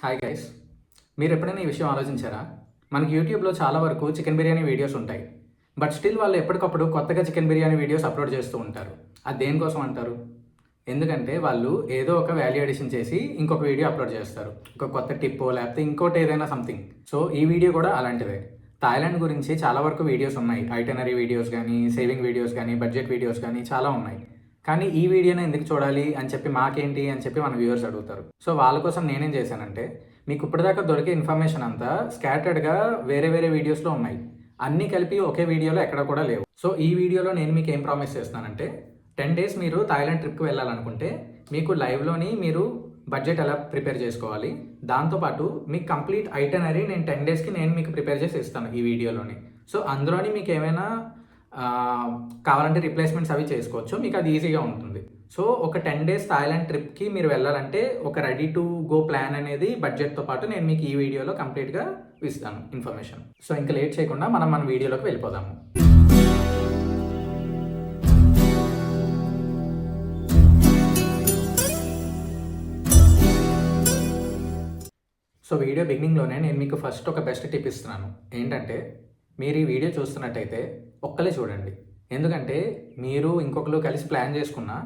Hi guys, మీరు ఎప్పుడైనా ఈ విషయం ఆలోచించారా? మనకి యూట్యూబ్లో చాలా వరకు చికెన్ బిర్యానీ వీడియోస్ ఉంటాయి. బట్ స్టిల్ వాళ్ళు ఎప్పటికప్పుడు కొత్తగా చికెన్ బిర్యానీ వీడియోస్ అప్లోడ్ చేస్తూ ఉంటారు. అది దేనికోసం అంటారు? ఎందుకంటే వాళ్ళు ఏదో ఒక వాల్యూ అడిషన్ చేసి ఇంకొక వీడియో అప్లోడ్ చేస్తారు, ఒక కొత్త టిప్పో లేకపోతే ఇంకోటి ఏదైనా సంథింగ్. సో ఈ వీడియో కూడా అలాంటిదే. థాయిలాండ్ గురించి చాలా వరకు వీడియోస్ ఉన్నాయి. ఐటనరీ వీడియోస్ కానీ, సేవింగ్ వీడియోస్ కానీ, బడ్జెట్ వీడియోస్ కానీ చాలా ఉన్నాయి. కానీ ఈ వీడియోని ఎందుకు చూడాలి అని చెప్పి మాకేంటి అని చెప్పి మన వ్యూవర్స్ అడుగుతారు. సో వాళ్ళ కోసం నేనేం చేశానంటే, మీకు ఇప్పటిదాకా దొరికే ఇన్ఫర్మేషన్ అంతా స్కాటర్డ్గా వేరే వేరే వీడియోస్లో ఉన్నాయి. అన్నీ కలిపి ఒకే వీడియోలో ఎక్కడ కూడా లేవు. సో ఈ వీడియోలో నేను మీకు ఏం ప్రామిస్ చేస్తున్నానంటే, 10 days మీరు థాయిలాండ్ ట్రిప్కి వెళ్ళాలనుకుంటే మీకు లైవ్లోని మీరు బడ్జెట్ ఎలా ప్రిపేర్ చేసుకోవాలి, దాంతోపాటు మీకు కంప్లీట్ ఐటనరీ నేను 10 daysకి నేను మీకు ప్రిపేర్ చేసి ఇస్తాను ఈ వీడియోలోని. సో అందులోని మీకు ఏమైనా కావాలంటే రిప్లేస్మెంట్స్ అవి చేసుకోవచ్చు, మీకు అది ఈజీగా ఉంటుంది. సో ఒక 10 days థాయిలాండ్ ట్రిప్కి మీరు వెళ్ళాలంటే ఒక రెడీ టు గో ప్లాన్ అనేది బడ్జెట్తో పాటు నేను మీకు ఈ వీడియోలో కంప్లీట్గా ఇస్తాను ఇన్ఫర్మేషన్. సో ఇంకా లేట్ చేయకుండా మన వీడియోలోకి వెళ్ళిపోదాము. సో వీడియో బిగినింగ్లోనే నేను మీకు ఫస్ట్ ఒక బెస్ట్ టిప్ ఇస్తున్నాను. ఏంటంటే, మీరు ఈ వీడియో చూస్తున్నట్టయితే ఒక్కలే చూడండి. ఎందుకంటే మీరు ఇంకొకరు కలిసి ప్లాన్ చేసుకున్నా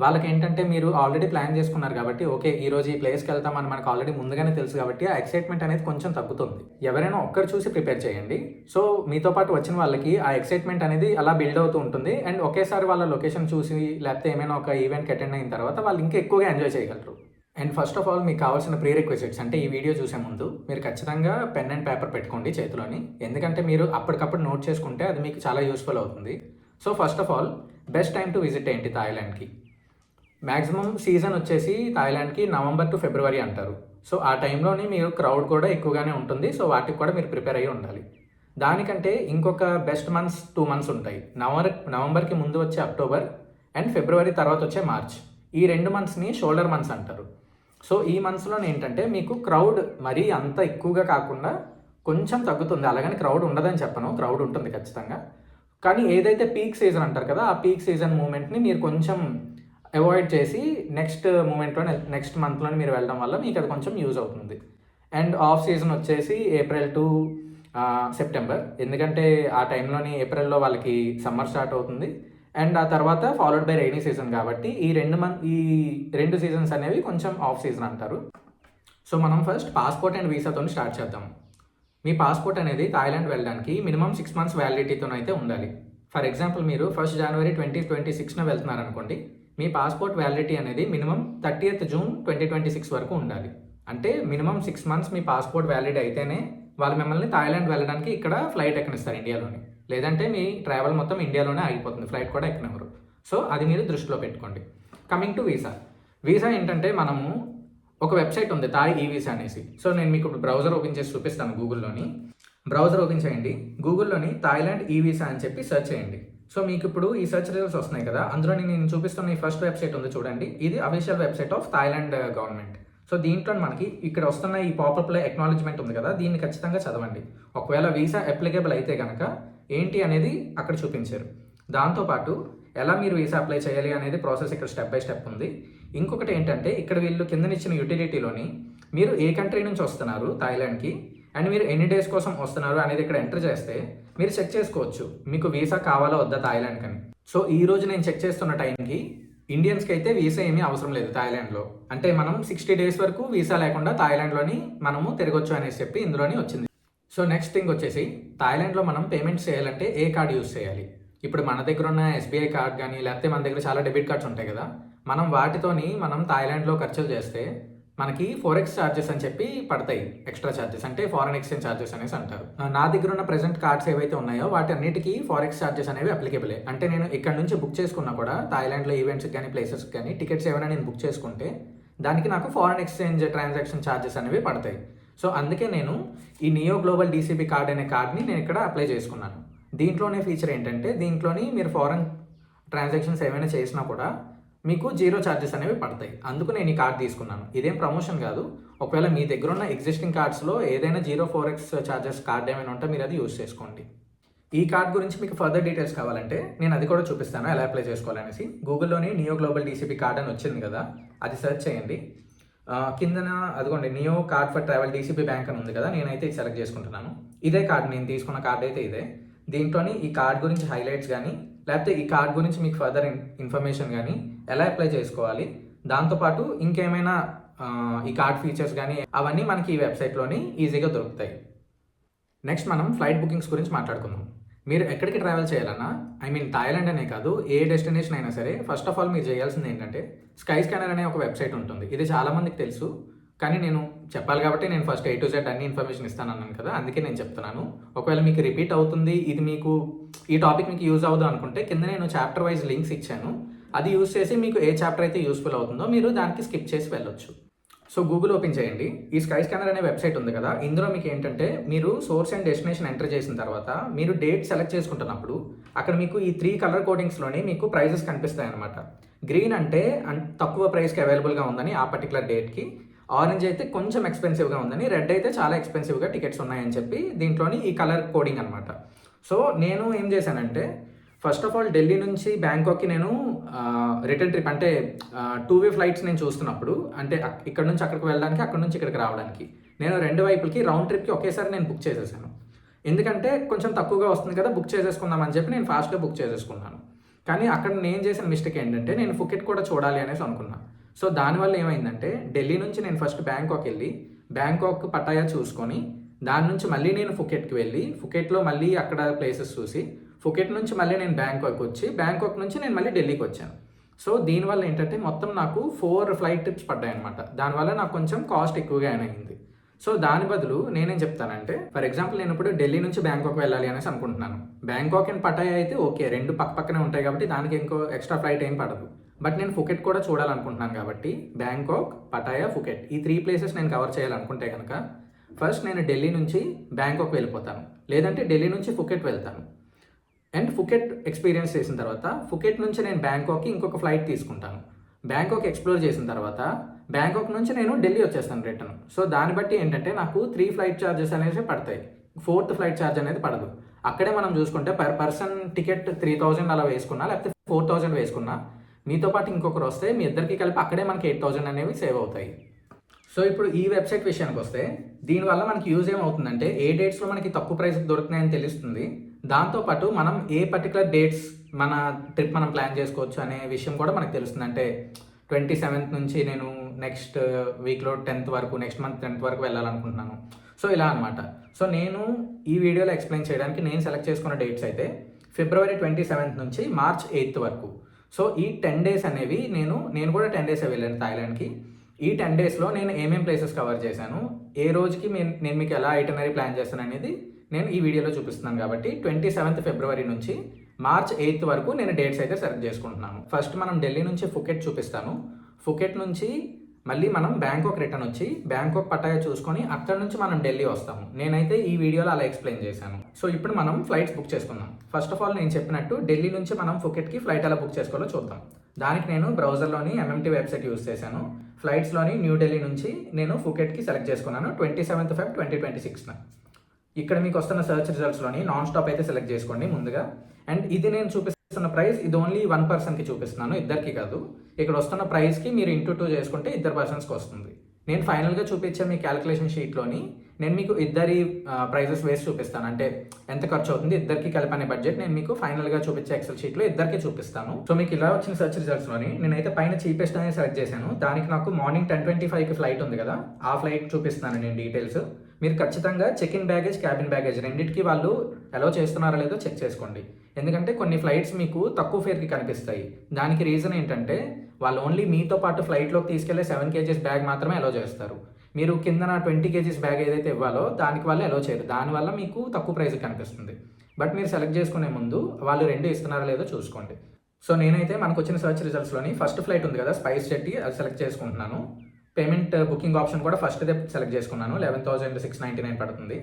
వాళ్ళకి ఏంటంటే, మీరు ఆల్రెడీ ప్లాన్ చేసుకున్నారు కాబట్టి ఓకే ఈరోజు ఈ ప్లేస్కి వెళ్తామని మనకు ఆల్రెడీ ముందుగానే తెలుసు కాబట్టి ఆ ఎక్సైట్మెంట్ అనేది కొంచెం తగ్గుతుంది. ఎవరైనా ఒక్కరు చూసి ప్రిపేర్ చేయండి. సో మీతో పాటు వచ్చిన వాళ్ళకి ఆ ఎక్సైట్మెంట్ అనేది అలా బిల్డ్ అవుతూ ఉంటుంది. అండ్ ఒకేసారి వాళ్ళ లొకేషన్ చూసి లేకపోతే ఏమైనా ఒక ఈవెంట్కి అటెండ్ అయిన తర్వాత వాళ్ళు ఇంకా ఎక్కువగా ఎంజాయ్ చేయగలరు. అండ్ ఫస్ట్ ఆఫ్ ఆల్ మీకు కావాల్సిన ప్రీ రిక్వెజిట్స్ అంటే ఈ వీడియో చూసే ముందు మీరు ఖచ్చితంగా పెన్ అండ్ పేపర్ పెట్టుకోండి చేతిలోని. ఎందుకంటే మీరు అప్పటికప్పుడు నోట్ చేసుకుంటే అది మీకు చాలా యూస్ఫుల్ అవుతుంది. So first of all best time to visit ఏంటి థాయిలాండ్కి? మ్యాక్సిమం సీజన్ వచ్చేసి థాయిలాండ్కి November to February అంటారు. సో ఆ టైంలోని మీరు క్రౌడ్ కూడా ఎక్కువగానే ఉంటుంది. సో వాటికి కూడా మీరు ప్రిపేర్ అయ్యి ఉండాలి. దానికంటే ఇంకొక బెస్ట్ మంత్స్ 2 months ఉంటాయి. నవంబర్కి ముందు వచ్చే అక్టోబర్ అండ్ ఫిబ్రవరి తర్వాత వచ్చే మార్చ్. ఈ 2 monthsని షోల్డర్ మంత్స్ అంటారు. సో ఈ మంత్స్లో ఏంటంటే మీకు క్రౌడ్ మరీ అంత ఎక్కువగా కాకుండా కొంచెం తగ్గుతుంది. అలాగని క్రౌడ్ ఉండదని చెప్పను, క్రౌడ్ ఉంటుంది ఖచ్చితంగా. కానీ ఏదైతే పీక్ సీజన్ అంటారు కదా, ఆ పీక్ సీజన్ మూమెంట్ని మీరు కొంచెం అవాయిడ్ చేసి నెక్స్ట్ మంత్లోనే మీరు వెళ్ళడం వల్ల మీకు అది కొంచెం యూజ్ అవుతుంది. అండ్ ఆఫ్ సీజన్ వచ్చేసి April to September. ఎందుకంటే ఆ టైంలోని ఏప్రిల్లో వాళ్ళకి సమ్మర్ స్టార్ట్ అవుతుంది. అండ్ ఆ తర్వాత ఫాలోడ్ బై రైనీ సీజన్ కాబట్టి ఈ రెండు సీజన్స్ అనేవి కొంచెం ఆఫ్ సీజన్ అంటారు. సో మనం ఫస్ట్ పాస్పోర్ట్ అండ్ వీసాతో స్టార్ట్ చేద్దాం. మీ పాస్పోర్ట్ అనేది థాయిలాండ్ వెళ్ళడానికి మినిమం 6 months వ్యాలిడిటీతోనైతే ఉండాలి. ఫర్ ఎగ్జాంపుల్ మీరు 1st January 2026 వెళ్తున్నారనుకోండి, మీ పాస్పోర్ట్ వ్యాలిడిటీ అనేది మినిమం 30th June 2026 వరకు ఉండాలి. అంటే మినిమం 6 months మీ పాస్పోర్ట్ వ్యాలిడ్ అయితేనే వాళ్ళు మిమ్మల్ని థాయిలాండ్ వెళ్ళడానికి ఇక్కడ ఫ్లైట్ ఎక్కనిస్తారు ఇండియాలోని. లేదంటే మీ ట్రావెల్ మొత్తం ఇండియాలోనే ఆగిపోతుంది, ఫ్లైట్ కూడా ఎక్కనివ్వరు. సో అది మీరు దృష్టిలో పెట్టుకోండి. కమింగ్ టు వీసా ఏంటంటే మనము ఒక వెబ్సైట్ ఉంది థాయ్ ఈ వీసా అనేసి. సో నేను మీకు బ్రౌజర్ ఓపెన్ చేసి చూపిస్తాను. గూగుల్లోని బ్రౌజర్ ఓపెన్ చేయండి, గూగుల్లోని థాయిలాండ్ ఈ వీసా అని చెప్పి సెర్చ్ చేయండి. సో మీకు ఇప్పుడు ఈ సెర్చ్ రిజల్ట్స్ వస్తున్నాయి కదా, అందులో నేను చూపిస్తున్న ఈ ఫస్ట్ వెబ్సైట్ ఉంది చూడండి, ఇది official website of Thailand government. So దీంట్లో మనకి ఇక్కడ వస్తున్న ఈ పాపప్లో ఎక్నాలజ్మెంట్ ఉంది కదా, దీన్ని ఖచ్చితంగా చదవండి. ఒకవేళ వీసా అప్లికేబుల్ అయితే కనుక ఏంటి అనేది అక్కడ చూపించారు. దాంతోపాటు ఎలా మీరు వీసా అప్లై చేయాలి అనేది ప్రాసెస్ ఇక్కడ స్టెప్ బై స్టెప్ ఉంది. ఇంకొకటి ఏంటంటే, ఇక్కడ వీళ్ళు కిందనిచ్చిన యూటిలిటీలోని మీరు ఏ కంట్రీ నుంచి వస్తున్నారు థాయిలాండ్కి అండ్ మీరు ఎన్ని డేస్ కోసం వస్తున్నారు అనేది ఇక్కడ ఎంటర్ చేస్తే మీరు చెక్ చేసుకోవచ్చు మీకు వీసా కావాలా వద్దా థాయిలాండ్కి అని. సో ఈ రోజు నేను చెక్ చేస్తున్న టైంకి ఇండియన్స్కి అయితే వీసా ఏమీ అవసరం లేదు థాయిలాండ్లో. అంటే మనం 60 days వరకు వీసా లేకుండా థాయిలాండ్లోని మనము తిరగొచ్చు అనేసి చెప్పి ఇందులోని వచ్చింది. సో నెక్స్ట్ థింగ్ వచ్చేసి, థాయిలాండ్లో మనం పేమెంట్స్ చేయాలంటే ఏ కార్డ్ యూస్ చేయాలి? ఇప్పుడు మన దగ్గర ఉన్న SBI కార్డ్ కానీ లేకపోతే మన దగ్గర చాలా డెబిట్ కార్డ్స్ ఉంటాయి కదా, మనం వాటితోని మనం థాయిలాండ్లో ఖర్చులు చేస్తే మనకి ఫోరెక్స్ ఛార్జెస్ అని చెప్పి పడతాయి. ఎక్స్ట్రా ఛార్జెస్ అంటే ఫారెన్ ఎక్స్చేంజ్ ఛార్జెస్ అనేసి అంటారు. నా దగ్గర ఉన్న ప్రెజెంట్ కార్డ్స్ ఏవైతే ఉన్నాయో వాటి అన్నిటికీ ఫారెక్స్ ఛార్జెస్ అనేవి అప్లికేబులే. అంటే నేను ఇక్కడ నుంచి బుక్ చేసుకున్నా కూడా థాయిలాండ్లో ఈవెంట్స్కి కానీ ప్లేసెస్కి కానీ టికెట్స్ ఏమైనా నేను బుక్ చేసుకుంటే దానికి నాకు ఫారెన్ ఎక్స్చేంజ్ ట్రాన్సాక్షన్ ఛార్జెస్ అనేవి పడతాయి. సో అందుకే నేను ఈ నియో గ్లోబల్ DCB కార్డ్ అనే కార్డ్ని నేను ఇక్కడ అప్లై చేసుకున్నాను. దీంట్లోనే ఫీచర్ ఏంటంటే, దీంట్లోని మీరు ఫారెన్ ట్రాన్సాక్షన్స్ ఏమైనా చేసినా కూడా మీకు 0 charges అనేవి పడతాయి. అందుకు నేను ఈ కార్డ్ తీసుకున్నాను. ఇదేం ప్రమోషన్ కాదు. ఒకవేళ మీ దగ్గర ఉన్న ఎగ్జిస్టింగ్ కార్డ్స్లో ఏదైనా 0 forex చార్జెస్ కార్డ్ ఏమైనా ఉంటే మీరు అది యూజ్ చేసుకోండి. ఈ కార్డ్ గురించి మీకు ఫర్దర్ డీటెయిల్స్ కావాలంటే నేను అది కూడా చూపిస్తాను ఎలా అప్లై చేసుకోవాలనేసి. గూగుల్లోని నియో గ్లోబల్ DCB కార్డ్ అని వచ్చింది కదా, అది సెర్చ్ చేయండి. కిందన అదిగోండి neo card for travel DCB bank అని ఉంది కదా, నేనైతే ఇది సెలెక్ట్ చేసుకుంటున్నాను. ఇదే కార్డ్, నేను తీసుకున్న కార్డ్ అయితే ఇదే. దీంట్లోని ఈ కార్డ్ గురించి హైలైట్స్ కానీ లేకపోతే ఈ కార్డ్ గురించి మీకు ఫర్దర్ ఇన్ఫర్మేషన్ కానీ ఎలా అప్లై చేసుకోవాలి, దాంతోపాటు ఇంకేమైనా ఈ కార్డ్ ఫీచర్స్ కానీ అవన్నీ మనకి ఈ వెబ్సైట్లోని ఈజీగా దొరుకుతాయి. నెక్స్ట్ మనం ఫ్లైట్ బుకింగ్స్ గురించి మాట్లాడుకుందాం. మీరు ఎక్కడికి ట్రావెల్ చేయాలన్నా, థాయిలాండ్ అనే కాదు, ఏ డెస్టినేషన్ అయినా సరే, ఫస్ట్ ఆఫ్ ఆల్ మీరు చేయాల్సింది ఏంటంటే స్కై స్కానర్ అనే ఒక వెబ్సైట్ ఉంటుంది. ఇది చాలామందికి తెలుసు, కానీ నేను చెప్పాలి కాబట్టి నేను ఫస్ట్ A to Z అన్ని ఇన్ఫర్మేషన్ ఇస్తానన్నాను కదా, అందుకే నేను చెప్తున్నాను. ఒకవేళ మీకు రిపీట్ అవుతుంది, ఇది మీకు ఈ టాపిక్ మీకు యూజ్ అవ్వదు అనుకుంటే కింద నేను చాప్టర్ వైజ్ లింక్స్ ఇచ్చాను. అది యూజ్ చేసి మీకు ఏ చాప్టర్ అయితే యూస్ఫుల్ అవుతుందో మీరు దానికి స్కిప్ చేసి వెళ్ళొచ్చు. సో గూగుల్ ఓపెన్ చేయండి. ఈ స్కై స్కానర్ అనే వెబ్సైట్ ఉంది కదా, ఇందులో మీకు ఏంటంటే మీరు సోర్స్ అండ్ డెస్టినేషన్ ఎంటర్ చేసిన తర్వాత మీరు డేట్ సెలెక్ట్ చేసుకుంటున్నప్పుడు అక్కడ మీకు ఈ 3 కలర్ కోడింగ్స్లోని మీకు ప్రైజెస్ కనిపిస్తాయి అనమాట. గ్రీన్ అంటే తక్కువ ప్రైస్కి అవైలబుల్గా ఉందని ఆ పర్టికులర్ డేట్కి, ఆరెంజ్ అయితే కొంచెం ఎక్స్పెన్సివ్గా ఉందని, రెడ్ అయితే చాలా ఎక్స్పెన్సివ్గా టికెట్స్ ఉన్నాయని చెప్పి దీంట్లోని ఈ కలర్ కోడింగ్ అనమాట. సో నేను ఏం చేశానంటే ఫస్ట్ ఆఫ్ ఆల్ ఢిల్లీ నుంచి బ్యాంకాక్కి నేను రిటర్న్ ట్రిప్ అంటే 2-వే ఫ్లైట్స్ నేను చూస్తున్నప్పుడు, అంటే ఇక్కడ నుంచి అక్కడికి వెళ్ళడానికి, అక్కడ నుంచి ఇక్కడికి రావడానికి నేను 2 వైపులకి రౌండ్ ట్రిప్కి ఒకేసారి నేను బుక్ చేసేసాను. ఎందుకంటే కొంచెం తక్కువగా వస్తుంది కదా, బుక్ చేసేసుకుందాం అని చెప్పి నేను ఫాస్ట్గా బుక్ చేసేసుకున్నాను. కానీ అక్కడ నేను చేసిన మిస్టేక్ ఏంటంటే నేను ఫుకెట్ కూడా చూడాలి అనేసి అనుకున్నాను. సో దానివల్ల ఏమైందంటే ఢిల్లీ నుంచి నేను ఫస్ట్ బ్యాంకాక్ వెళ్ళి బ్యాంకాక్ పటాయా చూసుకొని దాని నుంచి మళ్ళీ నేను ఫుకెట్కి వెళ్ళి ఫుకెట్లో మళ్ళీ అక్కడ ప్లేసెస్ చూసి ఫుకెట్ నుంచి మళ్ళీ నేను బ్యాంకాక్ వచ్చి బ్యాంకాక్ నుంచి నేను మళ్ళీ ఢిల్లీకి వచ్చాను. సో దీనివల్ల ఏంటంటే మొత్తం నాకు 4 ఫ్లైట్ ట్రిప్స్ పడ్డాయి అనమాట. దానివల్ల నాకు కొంచెం కాస్ట్ ఎక్కువగా అయింది. సో దాని బదులు నేనేం చెప్తానంటే, ఫర్ ఎగ్జాంపుల్ నేను ఇప్పుడు ఢిల్లీ నుంచి బ్యాంకాక్ వెళ్ళాలి అనేసి అనుకుంటున్నాను. బ్యాంకాక్ అండ్ పటాయా అయితే ఓకే, 2 పక్కనే ఉంటాయి కాబట్టి దానికి ఇంకో ఎక్స్ట్రా ఫ్లైట్ ఏం పడదు. బట్ నేను ఫుకెట్ కూడా చూడాలనుకుంటున్నాను కాబట్టి బ్యాంకాక్, పటాయా, ఫుకెట్ ఈ 3 ప్లేసెస్ నేను కవర్ చేయాలనుకుంటే కనుక ఫస్ట్ నేను ఢిల్లీ నుంచి బ్యాంకాక్ వెళ్ళిపోతాను, లేదంటే ఢిల్లీ నుంచి ఫుకెట్ వెళ్తాను. అండ్ ఫుకెట్ ఎక్స్పీరియన్స్ చేసిన తర్వాత ఫుకెట్ నుంచి నేను బ్యాంకాక్కి ఇంకొక ఫ్లైట్ తీసుకుంటాను. బ్యాంకాక్ ఎక్స్ప్లోర్ చేసిన తర్వాత బ్యాంకాక్ నుంచి నేను ఢిల్లీ వచ్చేస్తాను రిటర్న్. సో దాన్ని బట్టి ఏంటంటే నాకు 3 ఫ్లైట్ ఛార్జెస్ అనేవి పడతాయి, 4th ఫ్లైట్ ఛార్జ్ అనేది పడదు. అక్కడే మనం చూసుకుంటే పర్ పర్సన్ టికెట్ 3000 అలా వేసుకున్నా, లేకపోతే 4000 వేసుకున్నా, మీతో పాటు ఇంకొకరు వస్తే మీ ఇద్దరికి కలిపి అక్కడే మనకి 8000 అనేవి సేవ్ అవుతాయి. సో ఇప్పుడు ఈ వెబ్సైట్ విషయానికి వస్తే దీనివల్ల మనకి యూజ్ ఏమవుతుందంటే ఏ డేట్స్లో మనకి తక్కువ ప్రైస్కి దొరుకుతున్నాయని తెలుస్తుంది. దాంతోపాటు మనం ఏ పర్టికులర్ డేట్స్ మన ట్రిప్ మనం ప్లాన్ చేసుకోవచ్చు అనే విషయం కూడా మనకు తెలుస్తుంది. అంటే 27th నుంచి నేను నెక్స్ట్ వీక్లో 10th వరకు, నెక్స్ట్ మంత్ 10th వరకు వెళ్ళాలనుకుంటున్నాను. సో ఇలా అనమాట. సో నేను ఈ వీడియోలో ఎక్స్ప్లెయిన్ చేయడానికి నేను సెలెక్ట్ చేసుకున్న డేట్స్ అయితే February 27th నుంచి March 8th వరకు. సో ఈ 10 days అనేవి నేను కూడా 10 days వెళ్ళాను థాయిలాండ్కి. ఈ 10 daysలో నేను ఏమేం ప్లేసెస్ కవర్ చేశాను, ఏ రోజుకి నేను మీకు ఎలా ఐటనరీ ప్లాన్ చేస్తాను అనేది నేను ఈ వీడియోలో చూపిస్తున్నాను. కాబట్టి 27th February నుంచి March 8th వరకు నేను డేట్స్ అయితే సెలెక్ట్ చేసుకుంటున్నాను. ఫస్ట్ మనం ఢిల్లీ నుంచి ఫుకెట్ చూపిస్తాను. ఫుకెట్ నుంచి మళ్ళీ మనం బ్యాంకాక్ రిటర్న్ వచ్చి బ్యాంకాక్ పటాయా చూసుకొని అక్కడ నుంచి మనం ఢిల్లీ వస్తాము. నేనైతే ఈ వీడియోలో అలా ఎక్స్ప్లెయిన్ చేశాను. సో ఇప్పుడు మనం ఫ్లైట్స్ బుక్ చేసుకుందాం. ఫస్ట్ ఆఫ్ ఆల్ నేను చెప్పినట్టు ఢిల్లీ నుంచి మనం ఫుకెట్కి ఫ్లైట్ ఎలా బుక్ చేసుకోవాలో చూద్దాం. దానికి నేను బ్రౌజర్లోని MMT వెబ్సైట్ యూజ్ చేశాను. ఫ్లైట్స్లోని న్యూఢిల్లీ నుంచి నేను ఫుకెట్కి సెలెక్ట్ చేసుకున్నాను 27th Feb 2026. ఇక్కడ మీకు వస్తున్న సర్చ్ రిజల్ట్స్లోని నాన్ స్టాప్ అయితే సెలెక్ట్ చేసుకోండి ముందుగా. అండ్ ఇది నేను చూపిస్తున్న ప్రైస్ ఇది ఓన్లీ 1 పర్సన్కి చూపిస్తున్నాను, ఇద్దరికి కాదు. ఇక్కడ వస్తున్న ప్రైస్కి మీరు ఇంటూ 2 చేసుకుంటే 2 పర్సన్స్కి వస్తుంది. నేను ఫైనల్గా చూపించే మీ క్యాలిక్యులేషన్ షీట్లోని నేను మీకు ఇద్దరి ప్రైజెస్ వేసి చూపిస్తాను. అంటే ఎంత ఖర్చు అవుతుంది ఇద్దరికి కలిపనే బడ్జెట్ నేను మీకు ఫైనల్గా చూపించే ఎక్సెల్ షీట్లో ఇద్దరికి చూపిస్తాను. సో మీకు ఇలా వచ్చిన సర్చ్ రిజల్ట్స్లోని నేనైతే పైన చీపెస్ట్ అనేది సెలెక్ట్ చేశాను. దానికి నాకు మార్నింగ్ 10:25కి ఫ్లైట్ ఉంది కదా, ఆ ఫ్లైట్ చూపిస్తున్నాను నేను డీటెయిల్స్. మీరు ఖచ్చితంగా check in baggage, cabin baggage రెండింటికి వాళ్ళు అలౌ చేస్తున్నారో లేదో చెక్ చేసుకోండి. ఎందుకంటే కొన్ని ఫ్లైట్స్ మీకు తక్కువ ఫేర్కి కనిపిస్తాయి. దానికి రీజన్ ఏంటంటే వాళ్ళు ఓన్లీ మీతో పాటు ఫ్లైట్లోకి తీసుకెళ్లే 7 kgs బ్యాగ్ మాత్రమే అలౌ చేస్తారు. మీరు కింద 20 kgs బ్యాగ్ ఏదైతే ఇవ్వాలో దానికి వాళ్ళు అలౌ చేయరు. దానివల్ల మీకు తక్కువ ప్రైస్ కనిపిస్తుంది. బట్ మీరు సెలెక్ట్ చేసుకునే ముందు వాళ్ళు 2 ఇస్తున్నారో లేదో చూసుకోండి. సో నేనైతే మనకు వచ్చిన సర్చ్ రిజల్ట్స్లోని ఫస్ట్ ఫ్లైట్ ఉంది కదా స్పైస్ జెట్, అది సెలెక్ట్ చేసుకుంటున్నాను. పేమెంట్ బుకింగ్ ఆప్షన్ కూడా ఫస్ట్దే సెలెక్ట్ చేసుకున్నాను. 11,699 పడుతుంది.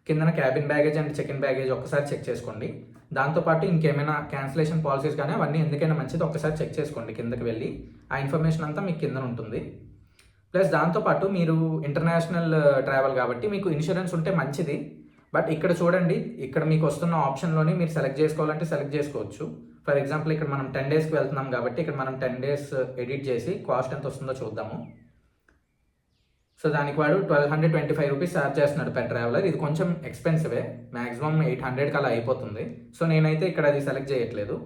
కిందన cabin baggage and check in baggage ఒక్కసారి చెక్ చేసుకోండి. దాంతోపాటు ఇంకేమైనా క్యాన్సిలేషన్ పాలసీస్ కానీ అవన్నీ ఎందుకైనా మంచిది ఒక్కసారి చెక్ చేసుకోండి. కిందకి వెళ్ళి ఆ ఇన్ఫర్మేషన్ అంతా మీకు కింద ఉంటుంది. ప్లస్ దాంతోపాటు మీరు ఇంటర్నేషనల్ ట్రావెల్ కాబట్టి మీకు ఇన్సూరెన్స్ ఉంటే మంచిది. బట్ ఇక్కడ చూడండి, ఇక్కడ మీకు వస్తున్న ఆప్షన్లోని మీరు సెలెక్ట్ చేసుకోవాలంటే సెలెక్ట్ చేసుకోవచ్చు. ఫర్ ఎగ్జాంపుల్ ఇక్కడ మనం 10 daysకి వెళ్తున్నాం కాబట్టి ఇక్కడ మనం 10 days ఎడిట్ చేసి కాస్ట్ ఎంత వస్తుందో చూద్దాము. సో దానికి వాడు 1225 రూపీస్ ఛార్జ్ చేస్తున్నాడు పెర్ ట్రావెలర్. ఇది కొంచెం ఎక్స్పెన్సివే, మాక్సిమం 800కి అలా అయిపోతుంది. సో నేనైతే ఇక్కడ అది సెలెక్ట్ చేయట్లేదు.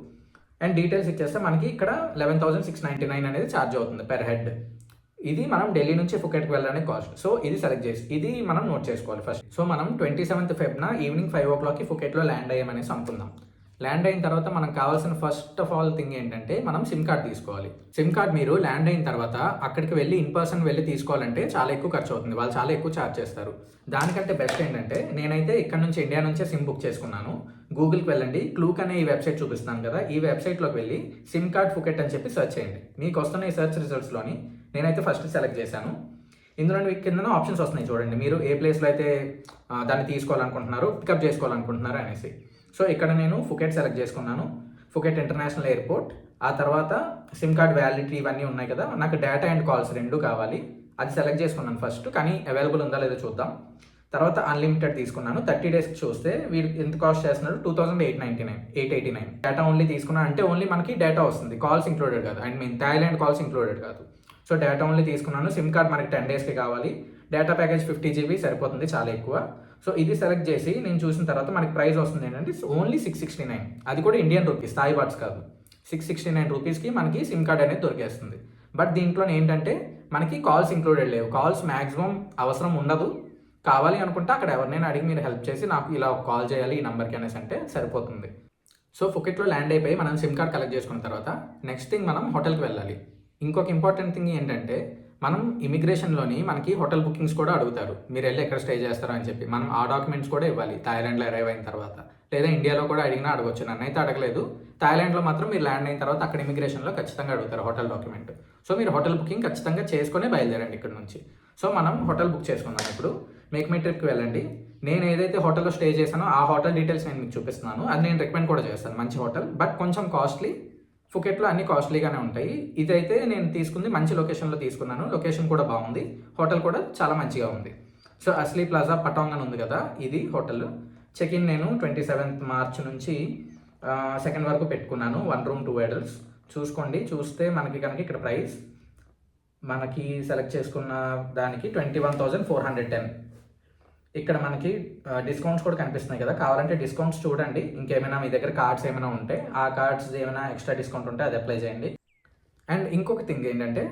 అండ్ డీటెయిల్స్ ఇచ్చేస్తే మనకి ఇక్కడ 11,699 అనేది ఛార్జ్ అవుతుంది పెర్ హెడ్. ఇది మనం ఢిల్లీ నుంచి ఫుకెట్కి వెళ్ళడానికి కాస్ట్. సో ఇది సెలెక్ట్ చేసి ఇది మనం నోట్ చేసుకోవాలి ఫస్ట్. సో మనం 27th February ఈవినింగ్ 5 o'clockకి ఫుకెట్లో ల్యాండ్ అయ్యామనేసి అనుకుందాం. ల్యాండ్ అయిన తర్వాత మనకు కావాల్సిన ఫస్ట్ ఆఫ్ ఆల్ థింగ్ ఏంటంటే మనం సిమ్ కార్డ్ తీసుకోవాలి. సిమ్ కార్డ్ మీరు ల్యాండ్ అయిన తర్వాత అక్కడికి వెళ్ళి ఇన్ పర్సన్ వెళ్ళి తీసుకోవాలంటే చాలా ఎక్కువ ఖర్చు అవుతుంది, వాళ్ళు చాలా ఎక్కువ ఛార్జ్ చేస్తారు. దానికంటే బెస్ట్ ఏంటంటే నేనైతే ఇక్కడ నుంచి ఇండియా నుంచే సిమ్ బుక్ చేసుకున్నాను. గూగుల్కి వెళ్ళండి, క్లూక్ అనే ఈ వెబ్సైట్ చూపిస్తాను కదా, ఈ వెబ్సైట్లోకి వెళ్ళి సిమ్ కార్డ్ ఫుకెట్ అని చెప్పి సెర్చ్ చేయండి. మీకు వస్తున్న ఈ సెర్చ్ రిజల్ట్స్లోని నేనైతే ఫస్ట్ సెలెక్ట్ చేశాను. ఇందులో మీకు కింద ఆప్షన్స్ వస్తున్నాయి చూడండి, మీరు ఏ ప్లేస్లో అయితే దాన్ని తీసుకోవాలనుకుంటున్నారు, పికప్ చేసుకోవాలనుకుంటున్నారు అనేసి. సో ఇక్కడ నేను ఫుకెట్ సెలెక్ట్ చేసుకున్నాను, ఫుకెట్ ఇంటర్నేషనల్ ఎయిర్పోర్ట్. ఆ తర్వాత సిమ్ కార్డ్ వ్యాలిడిటీ ఇవన్నీ ఉన్నాయి కదా, నాకు డేటా అండ్ కాల్స్ రెండు కావాలి, అది సెలెక్ట్ చేసుకున్నాను ఫస్ట్. కానీ అవైలబుల్ ఉందా లేదో చూద్దాం. తర్వాత అన్లిమిటెడ్ తీసుకున్నాను. 30 డేస్కి చూస్తే వీరు ఎంత కాస్ట్ చేస్తున్నారు, 2,889. డేటా ఓన్లీ తీసుకున్నాను అంటే ఓన్లీ మనకి డేటా వస్తుంది, కాల్స్ ఇంక్లూడెడ్ కాదు. థాయిలాండ్ కాల్స్ ఇంక్లూడెడ్ కాదు. సో డేటా ఓన్లీ తీసుకున్నాను. సిమ్ కార్డ్ మనకి 10 డేస్కి కావాలి. డేటా ప్యాకేజ్ 50 GB సరిపోతుంది, చాలా ఎక్కువ. సో ఇది సెలెక్ట్ చేసి నేను చూసిన తర్వాత మనకి ప్రైస్ వస్తుంది ఏంటంటే ఓన్లీ 669. అది కూడా ఇండియన్ రూపీస్, థాయ్ బాట్స్ కాదు. 669 రూపీస్కి మనకి సిమ్ కార్డ్ అనేది దొరికేస్తుంది. బట్ దీంట్లో ఏంటంటే మనకి కాల్స్ ఇంక్లూడెడ్ లేవు. కాల్స్ మ్యాక్సిమం అవసరం ఉండదు. కావాలి అనుకుంటే అక్కడ ఎవరినైనా అడిగి మీరు హెల్ప్ చేసి నాకు ఇలా కాల్ చేయాలి ఈ నెంబర్కి అనేసి అంటే సరిపోతుంది. సో ఫుకెట్లో ల్యాండ్ అయిపోయి మనం సిమ్ కార్డ్ కలెక్ట్ చేసుకున్న తర్వాత నెక్స్ట్ థింగ్ మనం హోటల్కి వెళ్ళాలి. ఇంకొక ఇంపార్టెంట్ థింగ్ ఏంటంటే మనం ఇమిగ్రేషన్లోని మనకి హోటల్ బుకింగ్స్ కూడా అడుగుతారు, మీరు వెళ్ళి ఎక్కడ స్టే చేస్తారో అని చెప్పి. మనం ఆ డాక్యుమెంట్స్ కూడా ఇవ్వాలి థాయిలాండ్లో అరైవ్ అయిన తర్వాత. లేదా ఇండియాలో కూడా అడిగినా అడగొచ్చు, నన్ను అయితే అడగలేదు. థాయిలాండ్లో మాత్రం మీరు ల్యాండ్ అయిన తర్వాత అక్కడ ఇమిగ్రేషన్లో ఖచ్చితంగా అడుగుతారు హోటల్ డాక్యుమెంట్. సో మీరు హోటల్ బుకింగ్ ఖచ్చితంగా చేసుకునే బయలుదేరండి ఇక్కడ నుంచి. సో మనం హోటల్ బుక్ చేసుకుందాం. ఇప్పుడు మేక్ మై ట్రిప్కి వెళ్ళండి. నేను ఏదైతే హోటల్లో స్టే చేశానో ఆ హోటల్ డీటెయిల్స్ నేను మీకు చూపిస్తున్నాను. అది నేను రికమెండ్ కూడా చేస్తాను, మంచి హోటల్, బట్ కొంచెం కాస్ట్లీ. ఫుకెట్లో అన్ని కాస్ట్లీగానే ఉంటాయి. ఇదైతే నేను తీసుకుంది మంచి లొకేషన్లో తీసుకున్నాను, లొకేషన్ కూడా బాగుంది, హోటల్ కూడా చాలా మంచిగా ఉంది. సో అస్లీ ప్లాజా పటాంగ్ అని ఉంది కదా, ఇది హోటల్. చెక్ ఇన్ నేను 27th March నుంచి 2nd వరకు పెట్టుకున్నాను. 1 room 2 adults. చూసుకోండి. చూస్తే మనకి కనుక ఇక్కడ ప్రైస్ మనకి సెలెక్ట్ చేసుకున్న దానికి 21,410. ఇక్కడ మనకి డిస్కౌంట్స్ కూడా కనిపిస్తున్నాయి కదా, కావాలంటే డిస్కౌంట్స్ చూడండి. ఇంకేమైనా మీ దగ్గర కార్డ్స్ ఏమైనా ఉంటే ఆ కార్డ్స్ ఏమైనా ఎక్స్ట్రా డిస్కౌంట్ ఉంటే అది అప్లై చేయండి. అండ్ ఇంకొక థింగ్ ఏంటంటే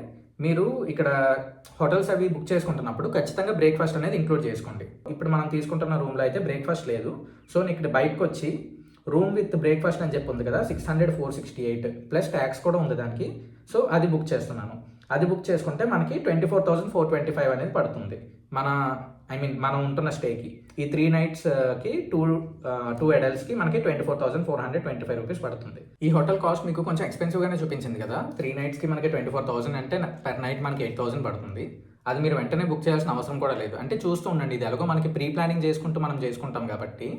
మీరు ఇక్కడ హోటల్స్ అవి బుక్ చేసుకుంటున్నప్పుడు ఖచ్చితంగా బ్రేక్ఫాస్ట్ అనేది ఇంక్లూడ్ చేసుకోండి. ఇప్పుడు మనం తీసుకుంటున్న రూమ్లో అయితే బ్రేక్ఫాస్ట్ లేదు. సో నేను ఇక్కడ బయటకు వచ్చి రూమ్ విత్ బ్రేక్ఫాస్ట్ అని చెప్పి ఉంది కదా, 600,468 ప్లస్ ట్యాక్స్ కూడా ఉంది దానికి. సో అది బుక్ చేస్తున్నాను. అది బుక్ చేసుకుంటే మనకి 24,425 అనేది పడుతుంది మనం ఉంటున్న స్టేకి. ఈ 3 nightsకి 2 adultsకి మనకి 24,425 రూపీస్ పడుతుంది. ఈ హోటల్ కాస్ట్ మీకు కొంచెం ఎక్స్పెన్సివ్గానే చూపించింది కదా. 3 nightsకి మనకి 24,000 అంటే పర్ నైట్ మనకి 8,000 పడుతుంది. అది మీరు వెంటనే బుక్ చేయాల్సిన అవసరం కూడా లేదు. అంటే చూస్తూ ఉండండి, ఇది ఎలాగో మనకి ప్రీ ప్లానింగ్ చేసుకుంటూ మనం చేసుకుంటాం కాబట్టి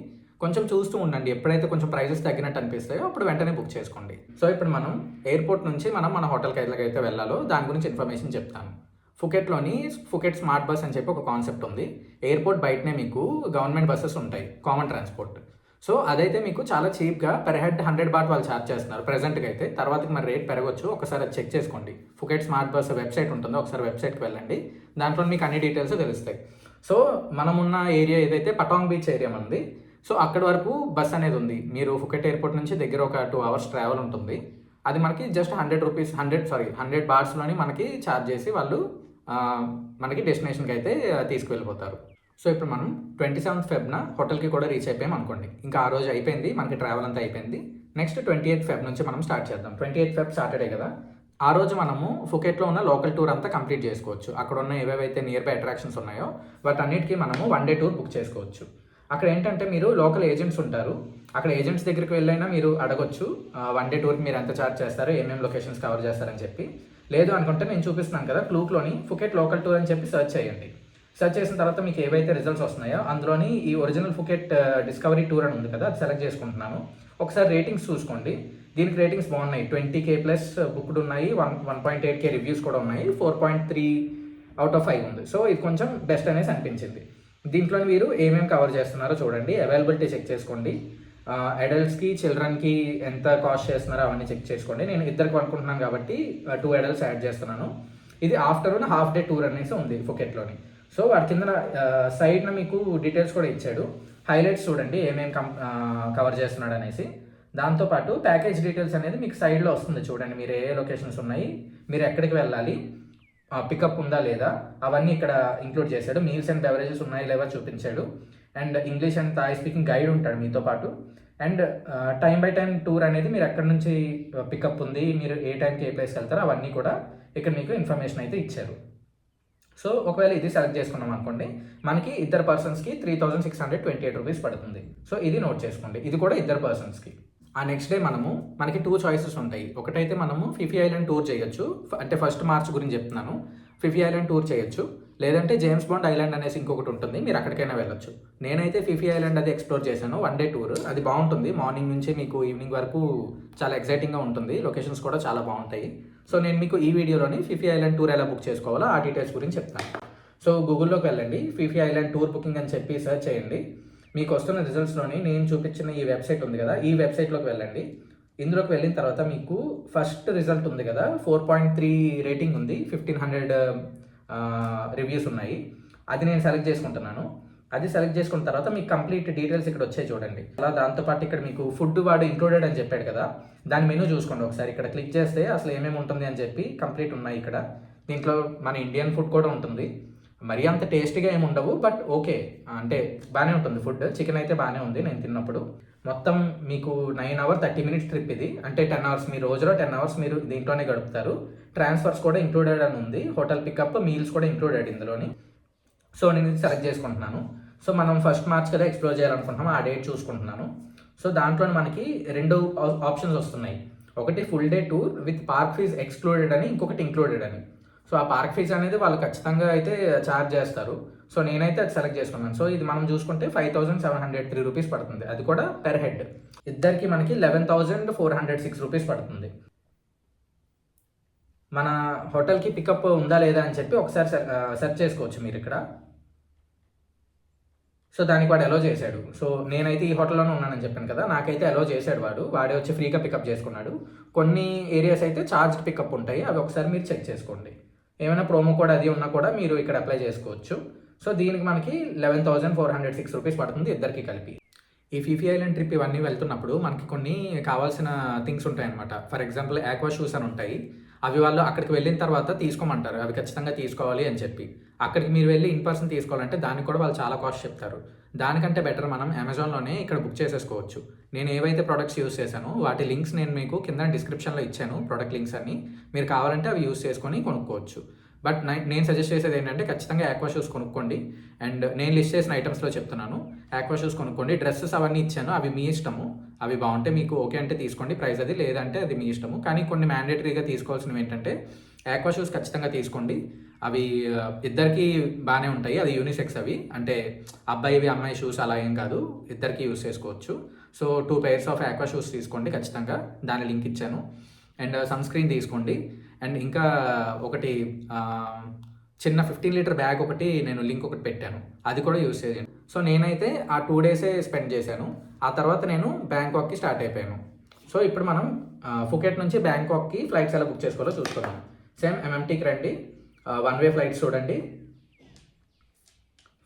కొంచెం చూస్తూ ఉండండి. ఎప్పుడైతే కొంచెం ప్రైజెస్ తగ్గినట్టు అనిపిస్తాయో అప్పుడు వెంటనే బుక్ చేసుకోండి. సో ఇప్పుడు మనం ఎయిర్పోర్ట్ నుంచి మన హోటల్కి ఎలాగైతే వెళ్ళాలో దాని గురించి ఇన్ఫర్మేషన్ చెప్తాను. ఫుకెట్లోని ఫుకెట్ స్మార్ట్ బస్ అని చెప్పి ఒక కాన్సెప్ట్ ఉంది. ఎయిర్పోర్ట్ బయటనే మీకు గవర్నమెంట్ బస్సెస్ ఉంటాయి, కామన్ ట్రాన్స్పోర్ట్. సో అదైతే మీకు చాలా చీప్గా పెర్ హెడ్ 100 baht వాళ్ళు ఛార్జ్ చేస్తున్నారు ప్రెజెంట్గా అయితే. తర్వాతకి మరి రేట్ పెరగవచ్చు, ఒకసారి అది చెక్ చేసుకోండి. ఫుకెట్ స్మార్ట్ బస్ వెబ్సైట్ ఉంటుందో ఒకసారి వెబ్సైట్కి వెళ్ళండి, దాంట్లో మీకు అన్ని డీటెయిల్స్ తెలుస్తాయి. సో మనమున్న ఏరియా ఏదైతే పటాంగ్ బీచ్ ఏరియా ఉంది, సో అక్కడి వరకు బస్ అనేది ఉంది. మీరు ఫుకెట్ ఎయిర్పోర్ట్ నుంచి దగ్గర ఒక 2 hours ట్రావెల్ ఉంటుంది. అది మనకి జస్ట్ 100 bahts మనకి ఛార్జ్ చేసి వాళ్ళు మనకి డెస్టినేషన్కి అయితే తీసుకువెళ్ళిపోతారు. సో ఇప్పుడు మనం 27th February హోటల్కి కూడా రీచ్ అయిపోయాం అనుకోండి. ఇంకా ఆ రోజు అయిపోయింది, మనకి ట్రావెల్ అంతా అయిపోయింది. నెక్స్ట్ 28th February నుంచి మనం స్టార్ట్ చేద్దాం. 28th February సాటర్డే కదా, ఆ రోజు మనము ఫుకెట్లో ఉన్న లోకల్ టూర్ అంతా కంప్లీట్ చేసుకోవచ్చు. అక్కడ ఉన్న ఏవేవైతే నియర్ బై అట్రాక్షన్స్ ఉన్నాయో వాటన్నిటికీ మనము 1 day టూర్ బుక్ చేసుకోవచ్చు. అక్కడ ఏంటంటే మీరు లోకల్ ఏజెంట్స్ ఉంటారు, అక్కడ ఏజెంట్స్ దగ్గరికి వెళ్ళైనా మీరు అడగొచ్చు 1 day టూర్కి మీరు ఎంత ఛార్జ్ చేస్తారు, ఏమేమి లొకేషన్స్ కవర్ చేస్తారని చెప్పి. లేదు అనుకుంటే నేను చూపిస్తున్నాను కదా, క్లూక్లోని ఫుకెట్ లోకల్ టూర్ అని చెప్పి సెర్చ్ చేయండి. సెర్చ్ చేసిన తర్వాత మీకు ఏవైతే రిజల్ట్స్ వస్తున్నాయో అందులోని ఈ ఒరిజినల్ ఫుకెట్ డిస్కవరీ టూర్ అని ఉంది కదా, అది సెలెక్ట్ చేసుకుంటున్నాను. ఒకసారి రేటింగ్స్ చూసుకోండి. దీనికి రేటింగ్స్ బాగున్నాయి, 20K+ బుక్డ్ ఉన్నాయి, 1.8K రివ్యూస్ కూడా ఉన్నాయి, 4.3 out of 5 ఉంది. సో ఇది కొంచెం బెస్ట్ అనేసి అనిపించింది. దీంట్లో మీరు ఏమేమి కవర్ చేస్తున్నారో చూడండి, అవైలబిలిటీ చెక్ చేసుకోండి, అడల్ట్స్కి చిల్డ్రన్కి ఎంత కాస్ట్ చేస్తున్నారో అవన్నీ చెక్ చేసుకోండి. నేను ఇద్దరికి అనుకుంటున్నాను కాబట్టి 2 adults యాడ్ చేస్తున్నాను. ఇది ఆఫ్టర్నూన్ హాఫ్ డే టూర్ అనేసి ఉంది ఫుకెట్లోని. సో వాటి కింద సైడ్న మీకు డీటెయిల్స్ కూడా ఇచ్చాడు. హైలైట్స్ చూడండి ఏమేమి కవర్ చేస్తున్నాడు అనేసి. దాంతోపాటు ప్యాకేజ్ డీటెయిల్స్ అనేది మీకు సైడ్లో వస్తుంది చూడండి. మీరు ఏ లొకేషన్స్ ఉన్నాయి, మీరు ఎక్కడికి వెళ్ళాలి, పికప్ ఉందా లేదా, అవన్నీ ఇక్కడ ఇంక్లూడ్ చేశాడు. మీల్స్ అండ్ బెవరేజెస్ ఉన్నాయి లేవో చూపించాడు. And English and Thai speaking guide ఉంటాడు మీతో పాటు. And time by time tour అనేది మీరు ఎక్కడి నుంచి పికప్ ఉంది, మీరు ఏ టైంకి ఏ ప్లేస్కి వెళ్తారో అవన్నీ కూడా ఇక్కడ మీకు ఇన్ఫర్మేషన్ అయితే ఇచ్చారు. సో ఒకవేళ ఇది సెలెక్ట్ చేసుకున్నాం అనుకోండి, మనకి ఇద్దరు పర్సన్స్కి 3628 రూపీస్ పడుతుంది. సో ఇది నోట్ చేసుకోండి, ఇది కూడా ఇద్దరు పర్సన్స్కి. ఆ నెక్స్ట్ డే మనకి 2 చాయిసెస్ ఉంటాయి. ఒకటైతే మనము ఫిఫీ ఐలాండ్ టూర్ చేయొచ్చు, అంటే 1 మార్చ్ గురించి చెప్తున్నాను. ఫిఫీ ఐలాండ్ టూర్ చేయొచ్చు, లేదంటే జేమ్స్ బాండ్ ఐలాండ్ అనేసి ఇంకొకటి ఉంటుంది, మీరు అక్కడికైనా వెళ్ళొచ్చు. నేనైతే ఫిఫీ ఐలాండ్ అది ఎక్స్ప్లోర్ చేశాను, 1 డే టూర్. అది బాగుంటుంది, మార్నింగ్ నుంచి మీకు ఈవినింగ్ వరకు చాలా ఎక్సైటింగ్గా ఉంటుంది, లొకేషన్స్ కూడా చాలా బాగుంటాయి. సో నేను మీకు ఈ వీడియోలోని ఫిఫీ ఐలాండ్ టూర్ ఎలా బుక్ చేసుకోవాలో ఆ డీటెయిల్స్ గురించి చెప్తాను. సో గూగుల్లోకి వెళ్ళండి, ఫిఫీ ఐలాండ్ టూర్ బుకింగ్ అని చెప్పి సెర్చ్ చేయండి. మీకు వస్తున్న రిజల్ట్స్లోని నేను చూపించిన ఈ వెబ్సైట్ ఉంది కదా, ఈ వెబ్సైట్లోకి వెళ్ళండి. ఇందులోకి వెళ్ళిన తర్వాత మీకు ఫస్ట్ రిజల్ట్ ఉంది కదా, 4.3 రేటింగ్ ఉంది, 1500 రివ్యూస్ ఉన్నాయి. అది నేను సెలెక్ట్ చేసుకుంటున్నాను. అది సెలెక్ట్ చేసుకున్న తర్వాత మీకు కంప్లీట్ డీటెయిల్స్ ఇక్కడ వచ్చాయి చూడండి. అలా దాంతోపాటు ఇక్కడ మీకు ఫుడ్ వాడు ఇంక్లూడెడ్ అని చెప్పాడు కదా, దాని మెనూ చూసుకోండి ఒకసారి. ఇక్కడ క్లిక్ చేస్తే అసలు ఏమేమి ఉంటుంది అని చెప్పి కంప్లీట్ ఉన్నాయి ఇక్కడ. దీంట్లో మన ఇండియన్ ఫుడ్ కూడా ఉంటుంది. మరీ అంత టేస్టీగా ఏమి ఉండవు, బట్ ఓకే, అంటే బాగానే ఉంటుంది ఫుడ్. చికెన్ అయితే బాగానే ఉంది నేను తిన్నప్పుడు. మొత్తం మీకు 9 hours 30 minutes ట్రిప్ ఇది, అంటే 10 hours మీ రోజులో 10 hours మీరు దీంట్లోనే గడుపుతారు. ట్రాన్స్ఫర్స్ కూడా ఇంక్లూడెడ్ అని ఉంది, హోటల్ పికప్, మీల్స్ కూడా ఇంక్లూడెడ్ ఇందులోని. సో నేను ఇది సెలెక్ట్ చేసుకుంటున్నాను. సో మనం 1 మార్చ్ కదా ఎక్స్ప్లోర్ చేయాలనుకుంటున్నాము, ఆ డేట్ చూసుకుంటున్నాను. సో దాంట్లో మనకి 2 ఆప్షన్స్ వస్తున్నాయి. ఒకటి full day tour with park fees excluded అని, ఇంకొకటి ఇంక్లూడెడ్ అని. సో ఆ పార్క్ ఫీజ్ అనేది వాళ్ళు ఖచ్చితంగా అయితే ఛార్జ్ చేస్తారు. సో నేనైతే అది సెలెక్ట్ చేసుకున్నాను. సో ఇది మనం చూసుకుంటే 5703 రూపీస్ పడుతుంది, అది కూడా పెర్ హెడ్. ఇద్దరికి మనకి 11,406 రూపీస్ పడుతుంది. మన హోటల్కి పికప్ ఉందా లేదా అని చెప్పి ఒకసారి సెర్చ్ చేసుకోవచ్చు మీరు ఇక్కడ. సో దానికి వాడు అలో చేశాడు. సో నేనైతే ఈ హోటల్లోనే ఉన్నానని చెప్పాను కదా, నాకైతే అలో చేశాడు వాడే వచ్చి ఫ్రీగా పికప్ చేసుకున్నాడు. కొన్ని ఏరియాస్ అయితే ఛార్జ్డ్ పికప్ ఉంటాయి, అవి ఒకసారి మీరు చెక్ చేసుకోండి. ఏమైనా ప్రోమో కోడ్ అది ఉన్నా కూడా మీరు ఇక్కడ అప్లై చేసుకోవచ్చు. సో దీనికి మనకి 11,406 రూపీస్ పడుతుంది ఇద్దరికి కలిపి. ఈ ఫిఫీ ఐలాండ్ ట్రిప్ ఇవన్నీ వెళ్తున్నప్పుడు మనకి కొన్ని కావాల్సిన థింగ్స్ ఉంటాయన్నమాట. ఫర్ ఎగ్జాంపుల్ ఆక్వా షూస్ అని ఉంటాయి, అవి వాళ్ళు అక్కడికి వెళ్ళిన తర్వాత తీసుకోమంటారు, అవి ఖచ్చితంగా తీసుకోవాలి అని చెప్పి. అక్కడికి మీరు వెళ్ళి ఇన్ పర్సన్ తీసుకోవాలంటే దానికి కూడా వాళ్ళు చాలా కాస్ట్ చెప్తారు. దానికంటే బెటర్ మనం అమెజాన్లోనే ఇక్కడ బుక్ చేసేసుకోవచ్చు. నేను ఏవైతే ప్రొడక్ట్స్ యూస్ చేశానో వాటి లింక్స్ నేను మీకు కింద డిస్క్రిప్షన్లో ఇచ్చాను, ప్రొడక్ట్ లింక్స్ అన్ని. మీరు కావాలంటే అవి యూస్ చేసుకొని కొనుక్కోవచ్చు. బట్ నేను సజెస్ట్ చేసేది ఏంటంటే ఖచ్చితంగా ఆక్వా షూస్ కొనుక్కోండి. అండ్ నేను లిస్ట్ చేసిన ఐటమ్స్లో చెప్తున్నాను, ఆక్వా షూస్ కొనుక్కోండి. డ్రెస్సెస్ అవన్నీ ఇచ్చాను, అవి మీ ఇష్టము. అవి బాగుంటే మీకు ఓకే అంటే తీసుకోండి, ప్రైస్ అది, లేదంటే అది మీ ఇష్టము. కానీ కొన్ని మ్యాండేటరీగా తీసుకోవాల్సినవి ఏంటంటే ఆక్వా షూస్ ఖచ్చితంగా తీసుకోండి. అవి ఇద్దరికి బాగానే ఉంటాయి, అది యూనిసెక్స్ అవి, అంటే అబ్బాయివి అమ్మాయి షూస్ అలా ఏం కాదు, ఇద్దరికి యూస్ చేసుకోవచ్చు. So 2 pairs of aqua shoes తీసుకోండి ఖచ్చితంగా, దాని లింక్ ఇచ్చాను. అండ్ సన్ స్క్రీన్ తీసుకోండి. అండ్ ఇంకా ఒకటి చిన్న 15 లీటర్ బ్యాగ్ ఒకటి నేను లింక్ ఒకటి పెట్టాను, అది కూడా యూస్ చేయండి. సో నేనైతే ఆ 2 days స్పెండ్ చేశాను. ఆ తర్వాత నేను బ్యాంకాక్కి స్టార్ట్ అయిపోయాను. సో ఇప్పుడు మనం ఫుకెట్ నుంచి బ్యాంకాక్కి ఫ్లైట్స్ ఎలా బుక్ చేసుకోవాలో చూసుకుందాం. సేమ్ ఎంఎంటీకి రండి, 1 way ఫ్లైట్స్ చూడండి.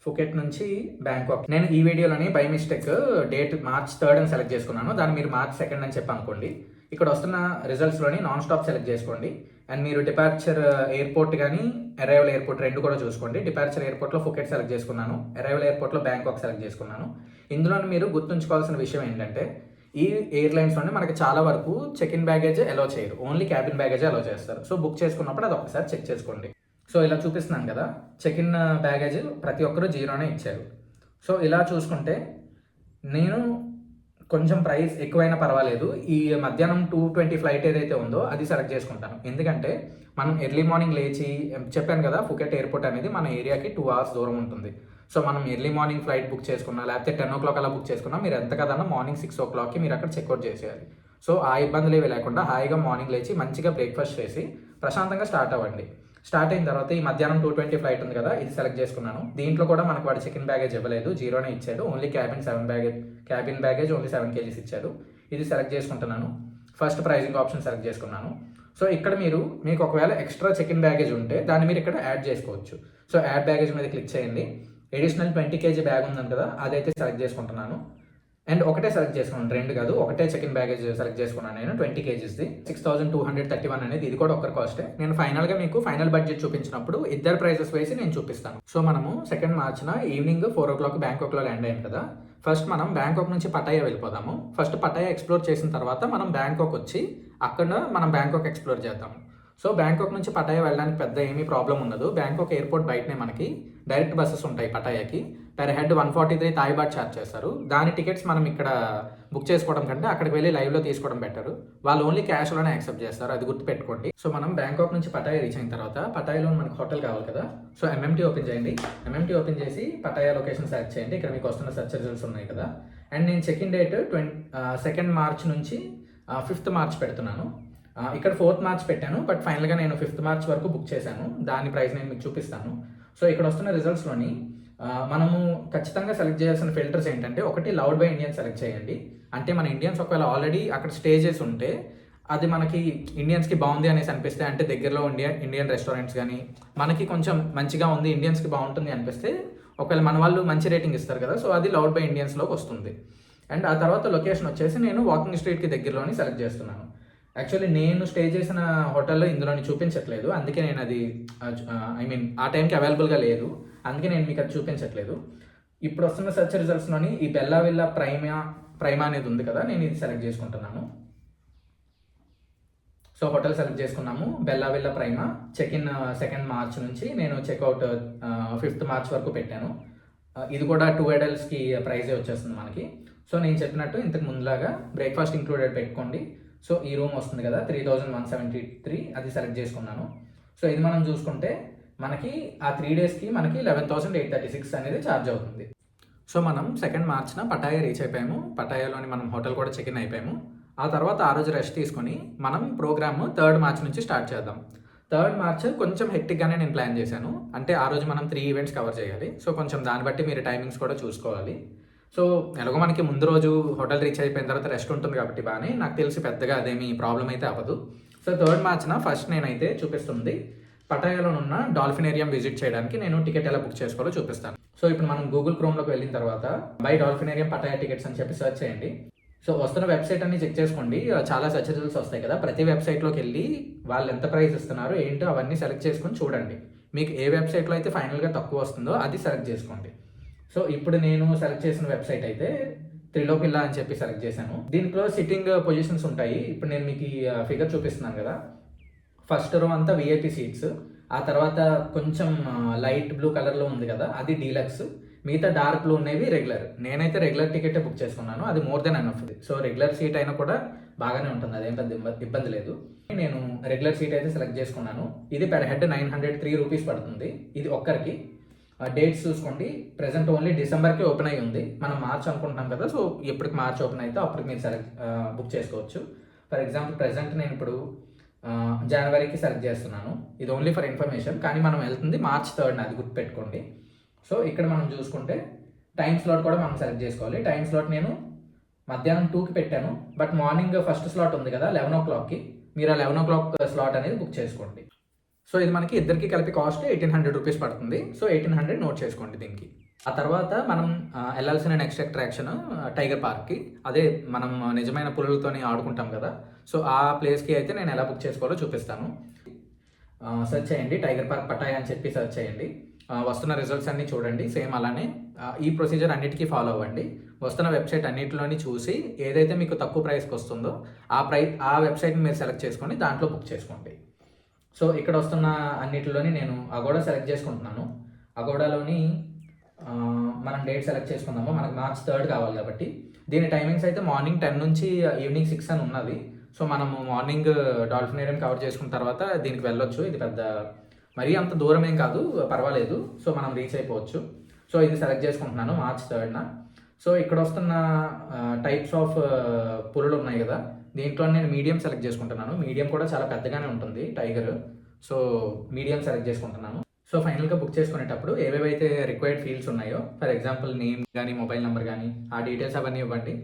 ఫుకెట్ నుంచి బ్యాంకాక్. నేను ఈ వీడియోలోని by mistake date March 3rd అని సెలెక్ట్ చేసుకున్నాను, దాన్ని మీరు March 2nd అని చెప్పి అనుకోండి. ఇక్కడ వస్తున్న రిజల్ట్స్లోని నాన్ స్టాప్ సెలెక్ట్ చేసుకోండి. అండ్ మీరు డిపార్చర్ ఎయిర్పోర్ట్ కానీ అరైవల్ ఎయిర్పోర్ట్ రెండు కూడా చూసుకోండి. డిపార్చర్ ఎయిర్పోర్ట్లో ఫుకెట్ సెలెక్ట్ చేసుకున్నాను, అరైవల్ ఎయిర్పోర్ట్లో బ్యాంకాక్ సెలెక్ట్ చేసుకున్నాను. ఇందులో మీరు గుర్తుంచుకోవాల్సిన విషయం ఏంటంటే ఈ ఎయిర్లైన్స్లోనే మనకి చాలా వరకు చెక్ ఇన్ బ్యాగేజ్ అలో చేయరు, ఓన్లీ క్యాబిన్ బ్యాగేజ్ అలో చేస్తారు. సో బుక్ చేసుకున్నప్పుడు అది ఒకసారి చెక్ చేసుకోండి. సో ఇలా చూపిస్తున్నాను కదా, చెక్ ఇన్ బ్యాగేజ్ ప్రతి ఒక్కరు 0 ఇచ్చారు. సో ఇలా చూసుకుంటే నేను కొంచెం ప్రైస్ ఎక్కువైనా పర్వాలేదు, ఈ మధ్యాహ్నం 2:20 ఫ్లైట్ ఏదైతే ఉందో అది సెలెక్ట్ చేసుకుంటాను. ఎందుకంటే మనం ఎర్లీ మార్నింగ్ లేచి, చెప్పాను కదా ఫుకెట్ ఎయిర్పోర్ట్ అనేది మన ఏరియాకి 2 hours దూరం ఉంటుంది. సో మనం ఎర్లీ మార్నింగ్ ఫ్లైట్ బుక్ చేసుకున్నా, లేకపోతే 10 o'clock అలా బుక్ చేసుకున్నా, మీరు ఎంత కదన్నా మార్నింగ్ 6 o'clockకి మీరు అక్కడ చెక్అవుట్ చేసేయాలి. సో ఆ ఇబ్బందులు ఏవి లేకుండా హాయిగా మార్నింగ్ లేచి మంచిగా బ్రేక్ఫాస్ట్ చేసి ప్రశాంతంగా స్టార్ట్ అవ్వండి. స్టార్ట్ అయిన తర్వాత ఈ మధ్యాహ్నం 2:20 ఫ్లైట్ ఉంది కదా, ఇది సెలెక్ట్ చేసుకున్నాను. దీంట్లో కూడా మనకు వాడు చెక్ ఇన్ బ్యాగేజ్ ఇవ్వలేదు, 0 ఇచ్చాడు. Only cabin baggage only 7 kgs ఇచ్చాడు. ఇది సెలెక్ట్ చేసుకుంటున్నాను. ఫస్ట్ ప్రైజింగ్ ఆప్షన్ సెలెక్ట్ చేసుకున్నాను. సో ఇక్కడ మీకు ఒకవేళ ఎక్స్ట్రా చెక్ ఇన్ బ్యాగేజ్ ఉంటే దాన్ని మీరు ఇక్కడ యాడ్ చేసుకోవచ్చు. సో యాడ్ బ్యాగేజ్ మీద క్లిక్ చేయండి. అడిషనల్ 20 kg బ్యాగ్ ఉందని కదా, అదైతే సెలెక్ట్ చేసుకుంటున్నాను. అండ్ ఒకటే సెలెక్ట్ చేసుకున్నాను, 2 కాదు, ఒకటే చెక్ ఇన్ బ్యాగేజ్ సెలెక్ట్ చేసుకున్నాను నేను 20 kgsది. 6231 అనేది, ఇది కూడా ఒక్కరి కాస్టే. నేను ఫైనల్గా మీకు ఫైనల్ బడ్జెట్ చూపించినప్పుడు ఇద్దరు ప్రైజెస్ వేసి నేను చూపిస్తాను. సో మనము 2 మార్చిన ఈవినింగ్ 4 o'clock బ్యాంకాక్లో ల్యాండ్ అయ్యాం కదా. ఫస్ట్ మనం బ్యాంకాక్ నుంచి పటాయా వెళ్ళిపోదాము. ఫస్ట్ పటాయా ఎక్స్ప్లోర్ చేసిన తర్వాత మనం బ్యాంకాక్ వచ్చి అక్కడ మనం బ్యాంకాక్ ఎక్స్ప్లోర్ చేద్దాము. సో బ్యాంకాక్ నుంచి పటాయా వెళ్ళడానికి పెద్ద ఏమీ ప్రాబ్లం ఉండదు. బ్యాంకాక్ ఎయిర్పోర్ట్ బయటనే మనకి డైరెక్ట్ బస్సెస్ ఉంటాయి పటాయాకి. Per head 143 Thai baht charge చేస్తారు. దాని టికెట్స్ మనం ఇక్కడ బుక్ చేసుకోవడం కంటే అక్కడికి వెళ్ళి లైవ్లో తీసుకోవడం బెటర్. వాళ్ళు ఓన్లీ క్యాష్లోనే యాక్సెప్ట్ చేస్తారు, అది గుర్తుపెట్టుకోండి. సో మనం బ్యాంకాక్ నుంచి పటాయా రీచ్ అయిన తర్వాత పటాయాలో మనకు హోటల్ కావాలి కదా. సో ఎంఎంటీ ఓపెన్ చేయండి. ఎంఎంటీ ఓపెన్ చేసి పటాయా లొకేషన్ సెర్చ్ చేయండి. ఇక్కడ మీకు వస్తున్న సెర్చ్ రిజల్ట్స్ ఉన్నాయి కదా. అండ్ నేను check in date 2nd March నుంచి 5th మార్చ్ పెడుతున్నాను. ఇక్కడ 4th మార్చ్ పెట్టాను, బట్ ఫైనల్గా నేను 5th మార్చ్ వరకు బుక్ చేశాను. దాని ప్రైస్ నేను మీకు చూపిస్తాను. సో ఇక్కడ వస్తున్న రిజల్ట్స్లోని మనము ఖచ్చితంగా సెలెక్ట్ చేయాల్సిన ఫిల్టర్స్ ఏంటంటే, ఒకటి లవ్డ్ బై ఇండియన్స్ సెలెక్ట్ చేయండి. అంటే మన ఇండియన్స్ ఒకవేళ ఆల్రెడీ అక్కడ స్టే చేసి ఉంటే అది మనకి ఇండియన్స్కి బాగుంది అనేసి అనిపిస్తే, అంటే దగ్గరలో ఇండియన్ రెస్టారెంట్స్ కానీ మనకి కొంచెం మంచిగా ఉంది, ఇండియన్స్కి బాగుంటుంది అనిపిస్తే ఒకవేళ మన వాళ్ళు మంచి రేటింగ్ ఇస్తారు కదా, సో అది లవ్డ్ బై ఇండియన్స్లోకి వస్తుంది. అండ్ ఆ తర్వాత లొకేషన్ వచ్చేసి నేను వాకింగ్ స్ట్రీట్కి దగ్గరలోని సెలెక్ట్ చేస్తున్నాను. యాక్చువల్లీ నేను స్టే చేసిన హోటల్లో ఇందులోని చూపించట్లేదు, అందుకే నేను అది ఆ టైంకి అవైలబుల్గా లేదు, అందుకే నేను మీకు అది చూపించట్లేదు. ఇప్పుడు వస్తున్న సెర్చ్ రిజల్ట్స్లోని ఈ బెల్లా విల్లా ప్రైమా అనేది ఉంది కదా, నేను ఇది సెలెక్ట్ చేసుకుంటున్నాను. సో హోటల్ సెలెక్ట్ చేసుకున్నాము, Bella Villa Prima. Check in 2nd March నుంచి నేను చెక్అవుట్ 5th మార్చ్ వరకు పెట్టాను. ఇది కూడా 2 adultsకి ప్రైజే వచ్చేస్తుంది మనకి. సో నేను చెప్పినట్టు ఇంతకు ముందులాగా బ్రేక్ఫాస్ట్ ఇంక్లూడెడ్ పెట్టుకోండి. సో ఈ రూమ్ వస్తుంది కదా 3173, అది సెలెక్ట్ చేసుకున్నాను. సో ఇది మనం చూసుకుంటే మనకి ఆ 3 daysకి మనకి 11,836 అనేది ఛార్జ్ అవుతుంది. సో మనం 2nd మార్చ్న పటాయా రీచ్ అయిపోయాము. పటాయాలోని మనం హోటల్ కూడా చెక్ ఇన్ అయిపోయాము. ఆ తర్వాత ఆ రోజు రెస్ట్ తీసుకొని మనం ప్రోగ్రామ్ 3rd మార్చ్ నుంచి స్టార్ట్ చేద్దాం. 3rd మార్చ్ కొంచెం హెక్టిక్గానే నేను ప్లాన్ చేశాను. అంటే ఆ రోజు మనం 3 ఈవెంట్స్ కవర్ చేయాలి. సో కొంచెం దాన్ని బట్టి మీరు టైమింగ్స్ కూడా చూసుకోవాలి. సో ఎలాగో మనకి ముందు రోజు హోటల్ రీచ్ అయిపోయిన తర్వాత రెస్ట్ ఉంటుంది కాబట్టి బాగానే, నాకు తెలిసి పెద్దగా అదేమీ ప్రాబ్లం అయితే అవ్వదు. సో 3rd మార్చ్న ఫస్ట్ నేనైతే చూపిస్తుంది పటాయాలో ఉన్న డాల్ఫినేరియం విజిట్ చేయడానికి నేను టికెట్ ఎలా బుక్ చేసుకోవాలో చూపిస్తాను. సో ఇప్పుడు మనం గూగుల్ క్రోమ్లోకి వెళ్ళిన తర్వాత బై డాల్ఫినేరియం పటాయా టికెట్స్ అని చెప్పి సెర్చ్ చేయండి. సో వస్తున్న వెబ్సైట్ అన్ని చెక్ చేసుకోండి, చాలా సెర్చ్ రిజల్ట్స్ వస్తాయి కదా. ప్రతి వెబ్సైట్లోకి వెళ్ళి వాళ్ళు ఎంత ప్రైస్ ఇస్తున్నారు ఏంటో అవన్నీ సెలెక్ట్ చేసుకొని చూడండి. మీకు ఏ వెబ్సైట్లో అయితే ఫైనల్గా తక్కువ వస్తుందో అది సెలెక్ట్ చేసుకోండి. సో ఇప్పుడు నేను సెలెక్ట్ చేసిన వెబ్సైట్ అయితే త్రిలోకిల్లా అని చెప్పి సెలెక్ట్ చేశాను. దీంట్లో సిట్టింగ్ పొజిషన్స్ ఉంటాయి. ఇప్పుడు నేను మీకు ఈ ఫిగర్ చూపిస్తున్నాను కదా. ఫస్ట్ రో అంతా విఐపి సీట్స్, ఆ తర్వాత కొంచెం లైట్ బ్లూ కలర్లో ఉంది కదా అది డీలక్స్, మిగతా డార్క్ బ్లూ ఉన్నవి రెగ్యులర్. నేనైతే రెగ్యులర్ టికెటే బుక్ చేసుకున్నాను, అది more than enough. So regular seat అయినా కూడా బాగానే ఉంటుంది, అదేం పెద్ద ఇబ్బంది లేదు. నేను రెగ్యులర్ సీట్ అయితే సెలెక్ట్ చేసుకున్నాను. ఇది పెర్ హెడ్ 903 రూపీస్ పడుతుంది, ఇది ఒక్కరికి. డేట్స్ చూసుకోండి, ప్రెసెంట్ ఓన్లీ డిసెంబర్కి ఓపెన్ అయ్యి ఉంది. మనం మార్చ్ అనుకుంటున్నాం కదా, సో ఎప్పటికి మార్చ్ ఓపెన్ అయితే అప్పటికి మీరు బుక్ చేసుకోవచ్చు. ఫర్ ఎగ్జాంపుల్ ప్రెసెంట్ నేను ఇప్పుడు జనవరికి సెలెక్ట్ చేస్తున్నాను. ఇది ఓన్లీ ఫర్ ఇన్ఫర్మేషన్, కానీ మనం వెళ్తుంది March 3rd, అది గుర్తుపెట్టుకోండి. సో ఇక్కడ మనం చూసుకుంటే టైం స్లాట్ కూడా మనం సెలెక్ట్ చేసుకోవాలి. టైం స్లాట్ నేను మధ్యాహ్నం 2కి పెట్టాను, బట్ మార్నింగ్ ఫస్ట్ స్లాట్ ఉంది కదా 11 o'clockకి, మీరు ఆ 11 o'clock స్లాట్ అనేది బుక్ చేసుకోండి. సో ఇది మనకి ఇద్దరికి కలిపి కాస్ట్ 1800 రూపీస్ పడుతుంది. సో 1800 నోట్ చేసుకోండి దీనికి. ఆ తర్వాత మనం వెళ్ళాల్సిన నెక్స్ట్ అట్రాక్షన్ టైగర్ పార్క్కి. అదే మనం నిజమైన పులులతోని ఆడుకుంటాం కదా, సో ఆ ప్లేస్కి అయితే నేను ఎలా బుక్ చేసుకోవాలో చూపిస్తాను. సెర్చ్ చేయండి టైగర్ పార్క్ పటాయా అని చెప్పి సెర్చ్ చేయండి. వస్తున్న రిజల్ట్స్ అన్నీ చూడండి. సేమ్ అలానే ఈ ప్రొసీజర్ అన్నిటికీ ఫాలో అవ్వండి. వస్తున్న వెబ్సైట్ అన్నిటిలోని చూసి ఏదైతే మీకు తక్కువ ప్రైస్కి వస్తుందో ఆ వెబ్సైట్ని మీరు సెలెక్ట్ చేసుకొని దాంట్లో బుక్ చేసుకోండి. సో ఇక్కడ వస్తున్న అన్నిటిలోని నేను అగోడా సెలెక్ట్ చేసుకుంటున్నాను. అగోడాలోని మనం డేట్ సెలెక్ట్ చేసుకుందాము. మనకు March 3rd కావాలి కాబట్టి దీని టైమింగ్స్ అయితే మార్నింగ్ 10 నుంచి ఈవినింగ్ 6 అని ఉన్నది. సో మనము మార్నింగ్ డాల్ఫినేరియం కవర్ చేసుకున్న తర్వాత దీనికి వెళ్ళొచ్చు. ఇది పెద్ద మరీ అంత దూరం ఏం కాదు, పర్వాలేదు. సో మనం రీచ్ అయిపోవచ్చు. సో ఇది సెలెక్ట్ చేసుకుంటున్నాను March 3rd. సో ఇక్కడ వస్తున్న టైప్స్ ఆఫ్ పులులు ఉన్నాయి కదా, దీంట్లో నేను మీడియం సెలెక్ట్ చేసుకుంటున్నాను. మీడియం కూడా చాలా పెద్దగానే ఉంటుంది టైగర్, సో మీడియం సెలెక్ట్ చేసుకుంటున్నాను. సో ఫైనల్గా బుక్ చేసుకునేటప్పుడు ఏవేవైతే రిక్వైర్డ్ ఫీల్డ్స్ ఉన్నాయో, ఫర్ ఎగ్జాంపుల్ నేమ్ కానీ మొబైల్ నెంబర్ కానీ ఆ డీటెయిల్స్ అవన్నీ ఇవ్వండి.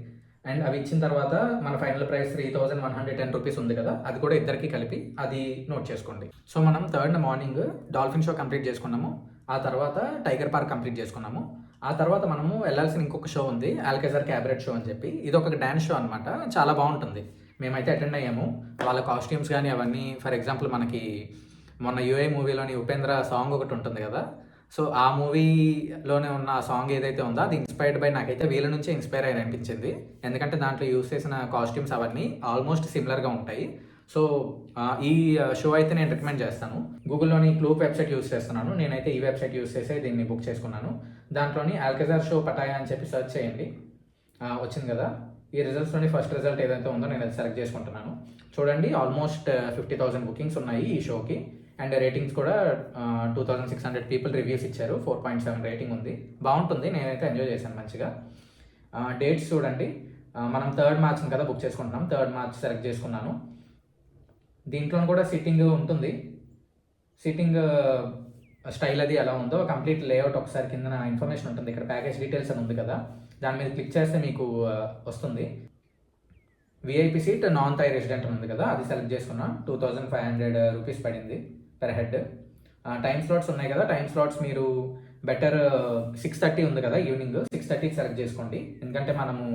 అండ్ అవి ఇచ్చిన తర్వాత మన ఫైనల్ ప్రైస్ 3110 రూపీస్ ఉంది కదా, అది కూడా ఇద్దరికి కలిపి అది నోట్ చేసుకోండి. సో మనం third morning dolphin show complete చేసుకున్నాము, ఆ తర్వాత టైగర్ పార్క్ కంప్లీట్ చేసుకున్నాము. ఆ తర్వాత మనము వెళ్ళాల్సిన ఇంకొక షో ఉంది, ఆల్కెజార్ క్యాబరెట్ షో అని చెప్పి. ఇది ఒక డ్యాన్స్ షో అనమాట, చాలా బాగుంటుంది. మేమైతే అటెండ్ అయ్యాము. వాళ్ళ కాస్ట్యూమ్స్ కానీ అవన్నీ, ఫర్ ఎగ్జాంపుల్ మనకి మొన్న యూఐ మూవీలోని ఉపేంద్ర సాంగ్ ఒకటి ఉంటుంది కదా, సో ఆ మూవీలోనే ఉన్న ఆ సాంగ్ ఏదైతే ఉందో అది ఇన్స్పైర్డ్ బై, నాకైతే వీళ్ళ నుంచే ఇన్స్పైర్ అయిన అనిపించింది. ఎందుకంటే దాంట్లో యూస్ చేసిన కాస్ట్యూమ్స్ అవన్నీ ఆల్మోస్ట్ సిమిలర్గా ఉంటాయి. సో ఈ షో అయితే నేను రికమెండ్ చేస్తాను. గూగుల్లోని క్లూప్ వెబ్సైట్ యూస్ చేస్తున్నాను, నేనైతే ఈ వెబ్సైట్ యూస్ చేసి దీన్ని బుక్ చేసుకున్నాను. దాంట్లోని ఆల్కెజార్ షో పటాయా అని చెప్పి సెర్చ్ చేయండి, వచ్చింది కదా. ఈ రిజల్ట్స్లోని ఫస్ట్ రిజల్ట్ ఏదైతే ఉందో నేను అది సెలెక్ట్ చేసుకుంటున్నాను. చూడండి, ఆల్మోస్ట్ 50,000 బుకింగ్స్ ఉన్నాయి ఈ షోకి. అండ్ రేటింగ్స్ కూడా 2600 పీపుల్ రివ్యూస్ ఇచ్చారు, 4.7 రేటింగ్ ఉంది. బాగుంటుంది, నేనైతే ఎంజాయ్ చేశాను మంచిగా. డేట్స్ చూడండి, మనం 3rd మార్చ్ని కదా బుక్ చేసుకుంటున్నాం, 3rd మార్చ్ సెలెక్ట్ చేసుకున్నాను. దీంట్లో కూడా సిట్టింగ్ ఉంటుంది, సిట్టింగ్ స్టైల్ అది ఎలా ఉందో కంప్లీట్ లేఅవుట్ ఒకసారి కింద ఇన్ఫర్మేషన్ ఉంటుంది. ఇక్కడ ప్యాకేజ్ డీటెయిల్స్ అని ఉంది కదా, దాని మీద క్లిక్ చేస్తే మీకు వస్తుంది. VIP seat non Thai resident ఉంది కదా, అది సెలెక్ట్ చేసుకున్నా. 2500 రూపీస్ పడింది పెర్ హెడ్. టైం స్లాట్స్ ఉన్నాయి కదా, టైం స్లాట్స్ మీరు బెటర్ 6:30 ఉంది కదా ఈవినింగ్, 6:30కి సెలెక్ట్ చేసుకోండి. ఎందుకంటే మనము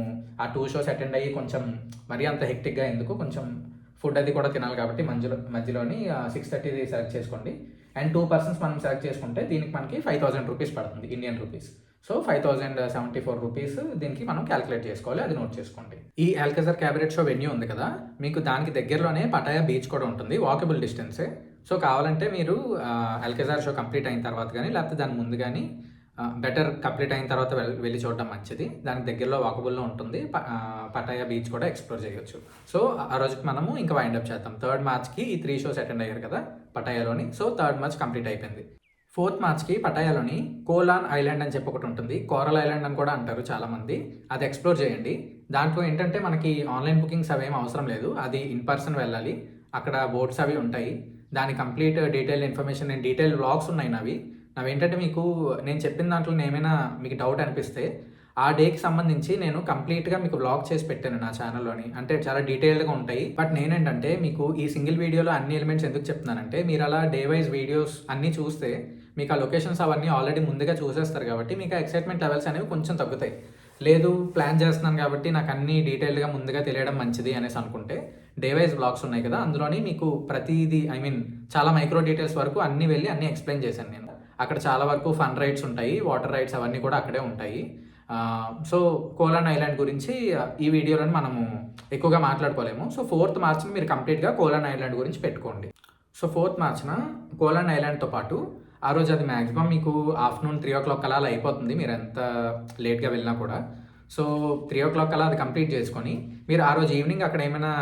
ఆ 2 షోస్ అటెండ్ అయ్యి కొంచెం మరీ అంత హెక్టిక్గా ఎందుకు, కొంచెం ఫుడ్ అది కూడా తినాలి కాబట్టి మధ్యలోని 6:30 సెలెక్ట్ చేసుకోండి. అండ్ 2 పర్సన్స్ మనం సెలెక్ట్ చేసుకుంటే దీనికి మనకి 5,000 రూపీస్ పడుతుంది, ఇండియన్ రూపీస్. సో 5,074 రూపీస్ దీనికి మనం క్యాలిక్యులేట్ చేసుకోవాలి, అది నోట్ చేసుకోండి. ఈ ఆల్కెజార్ క్యాబరెట్ షో వెన్యూ ఉంది కదా, మీకు దానికి దగ్గరలోనే పటాయా బీచ్ కూడా ఉంటుంది, వాకబుల్ డిస్టెన్సే. సో కావాలంటే మీరు ఆల్కెజార్ షో కంప్లీట్ అయిన తర్వాత కానీ లేకపోతే దాని ముందు కానీ, బెటర్ కంప్లీట్ అయిన తర్వాత వెళ్ళి చూడడం మంచిది. దానికి దగ్గరలో వాకబుల్లో ఉంటుంది, పటాయా బీచ్ కూడా ఎక్స్ప్లోర్ చేయొచ్చు. సో ఆ రోజుకి మనము ఇంకా వైండప్ చేద్దాం. 3rd మార్చ్కి ఈ 3 షోస్ అటెండ్ అయ్యారు కదా పటాయాలోని, సో 3rd మార్చ్ కంప్లీట్ అయిపోయింది. 4th మార్చ్కి పటాయాలోని కోలాన్ ఐలాండ్ అని చెప్పి ఒకటి ఉంటుంది, కోరల్ ఐలాండ్ అని కూడా అంటారు చాలామంది, అది ఎక్స్ప్లోర్ చేయండి. దాంట్లో ఏంటంటే మనకి ఆన్లైన్ బుకింగ్స్ అవేం అవసరం లేదు, అది ఇన్ పర్సన్ వెళ్ళాలి. అక్కడ బోట్స్ అవి ఉంటాయి, దాని కంప్లీట్ డీటెయిల్ ఇన్ఫర్మేషన్, నేను డీటెయిల్ వ్లాగ్స్ ఉన్నాయి నావేంటంటే మీకు నేను చెప్పిన దాంట్లో ఏమైనా మీకు డౌట్ అనిపిస్తే ఆ డేకి సంబంధించి నేను కంప్లీట్గా మీకు వ్లాగ్ చేసి పెట్టాను నా ఛానల్లోని, అంటే చాలా డీటెయిల్డ్గా ఉంటాయి. బట్ నేనేంటంటే మీకు ఈ సింగిల్ వీడియోలో అన్ని ఎలిమెంట్స్ ఎందుకు చెప్తున్నానంటే, మీరు అలా డే వైజ్ వీడియోస్ అన్నీ చూస్తే మీకు ఆ లొకేషన్స్ అవన్నీ ఆల్రెడీ ముందుగా చూసేస్తారు కాబట్టి మీకు ఆ ఎక్సైట్మెంట్ లెవెల్స్ అనేవి కొంచెం తగ్గుతాయి. లేదు ప్లాన్ చేస్తున్నాను కాబట్టి నాకు అన్ని డీటెయిల్డ్గా ముందుగా తెలియడం మంచిది అనేసి అనుకుంటే, డే వైజ్ బ్లాగ్స్ ఉన్నాయి కదా, అందులోని మీకు ప్రతిదీ చాలా మైక్రో డీటెయిల్స్ వరకు అన్నీ వెళ్ళి అన్నీ ఎక్స్ప్లెయిన్ చేశాను నేను. అక్కడ చాలా వరకు ఫన్ రైడ్స్ ఉంటాయి, వాటర్ రైడ్స్ అవన్నీ కూడా అక్కడే ఉంటాయి. సో కోలాన్ ఐలాండ్ గురించి ఈ వీడియోలో మనము ఎక్కువగా మాట్లాడుకోలేము. సో 4th మార్చ్ని మీరు కంప్లీట్గా కోలాన్ ఐలాండ్ గురించి పెట్టుకోండి. సో 4th మార్చ్న కోలాన్ ఐలాండ్తో పాటు ఆ రోజు అది మ్యాక్సిమం మీకు ఆఫ్టర్నూన్ 3 o'clock అలా అయిపోతుంది, మీరు ఎంత లేట్గా వెళ్ళినా కూడా. సో 3 o'clock అలా అది కంప్లీట్ చేసుకొని మీరు ఆ రోజు ఈవినింగ్ అక్కడ ఏమైనా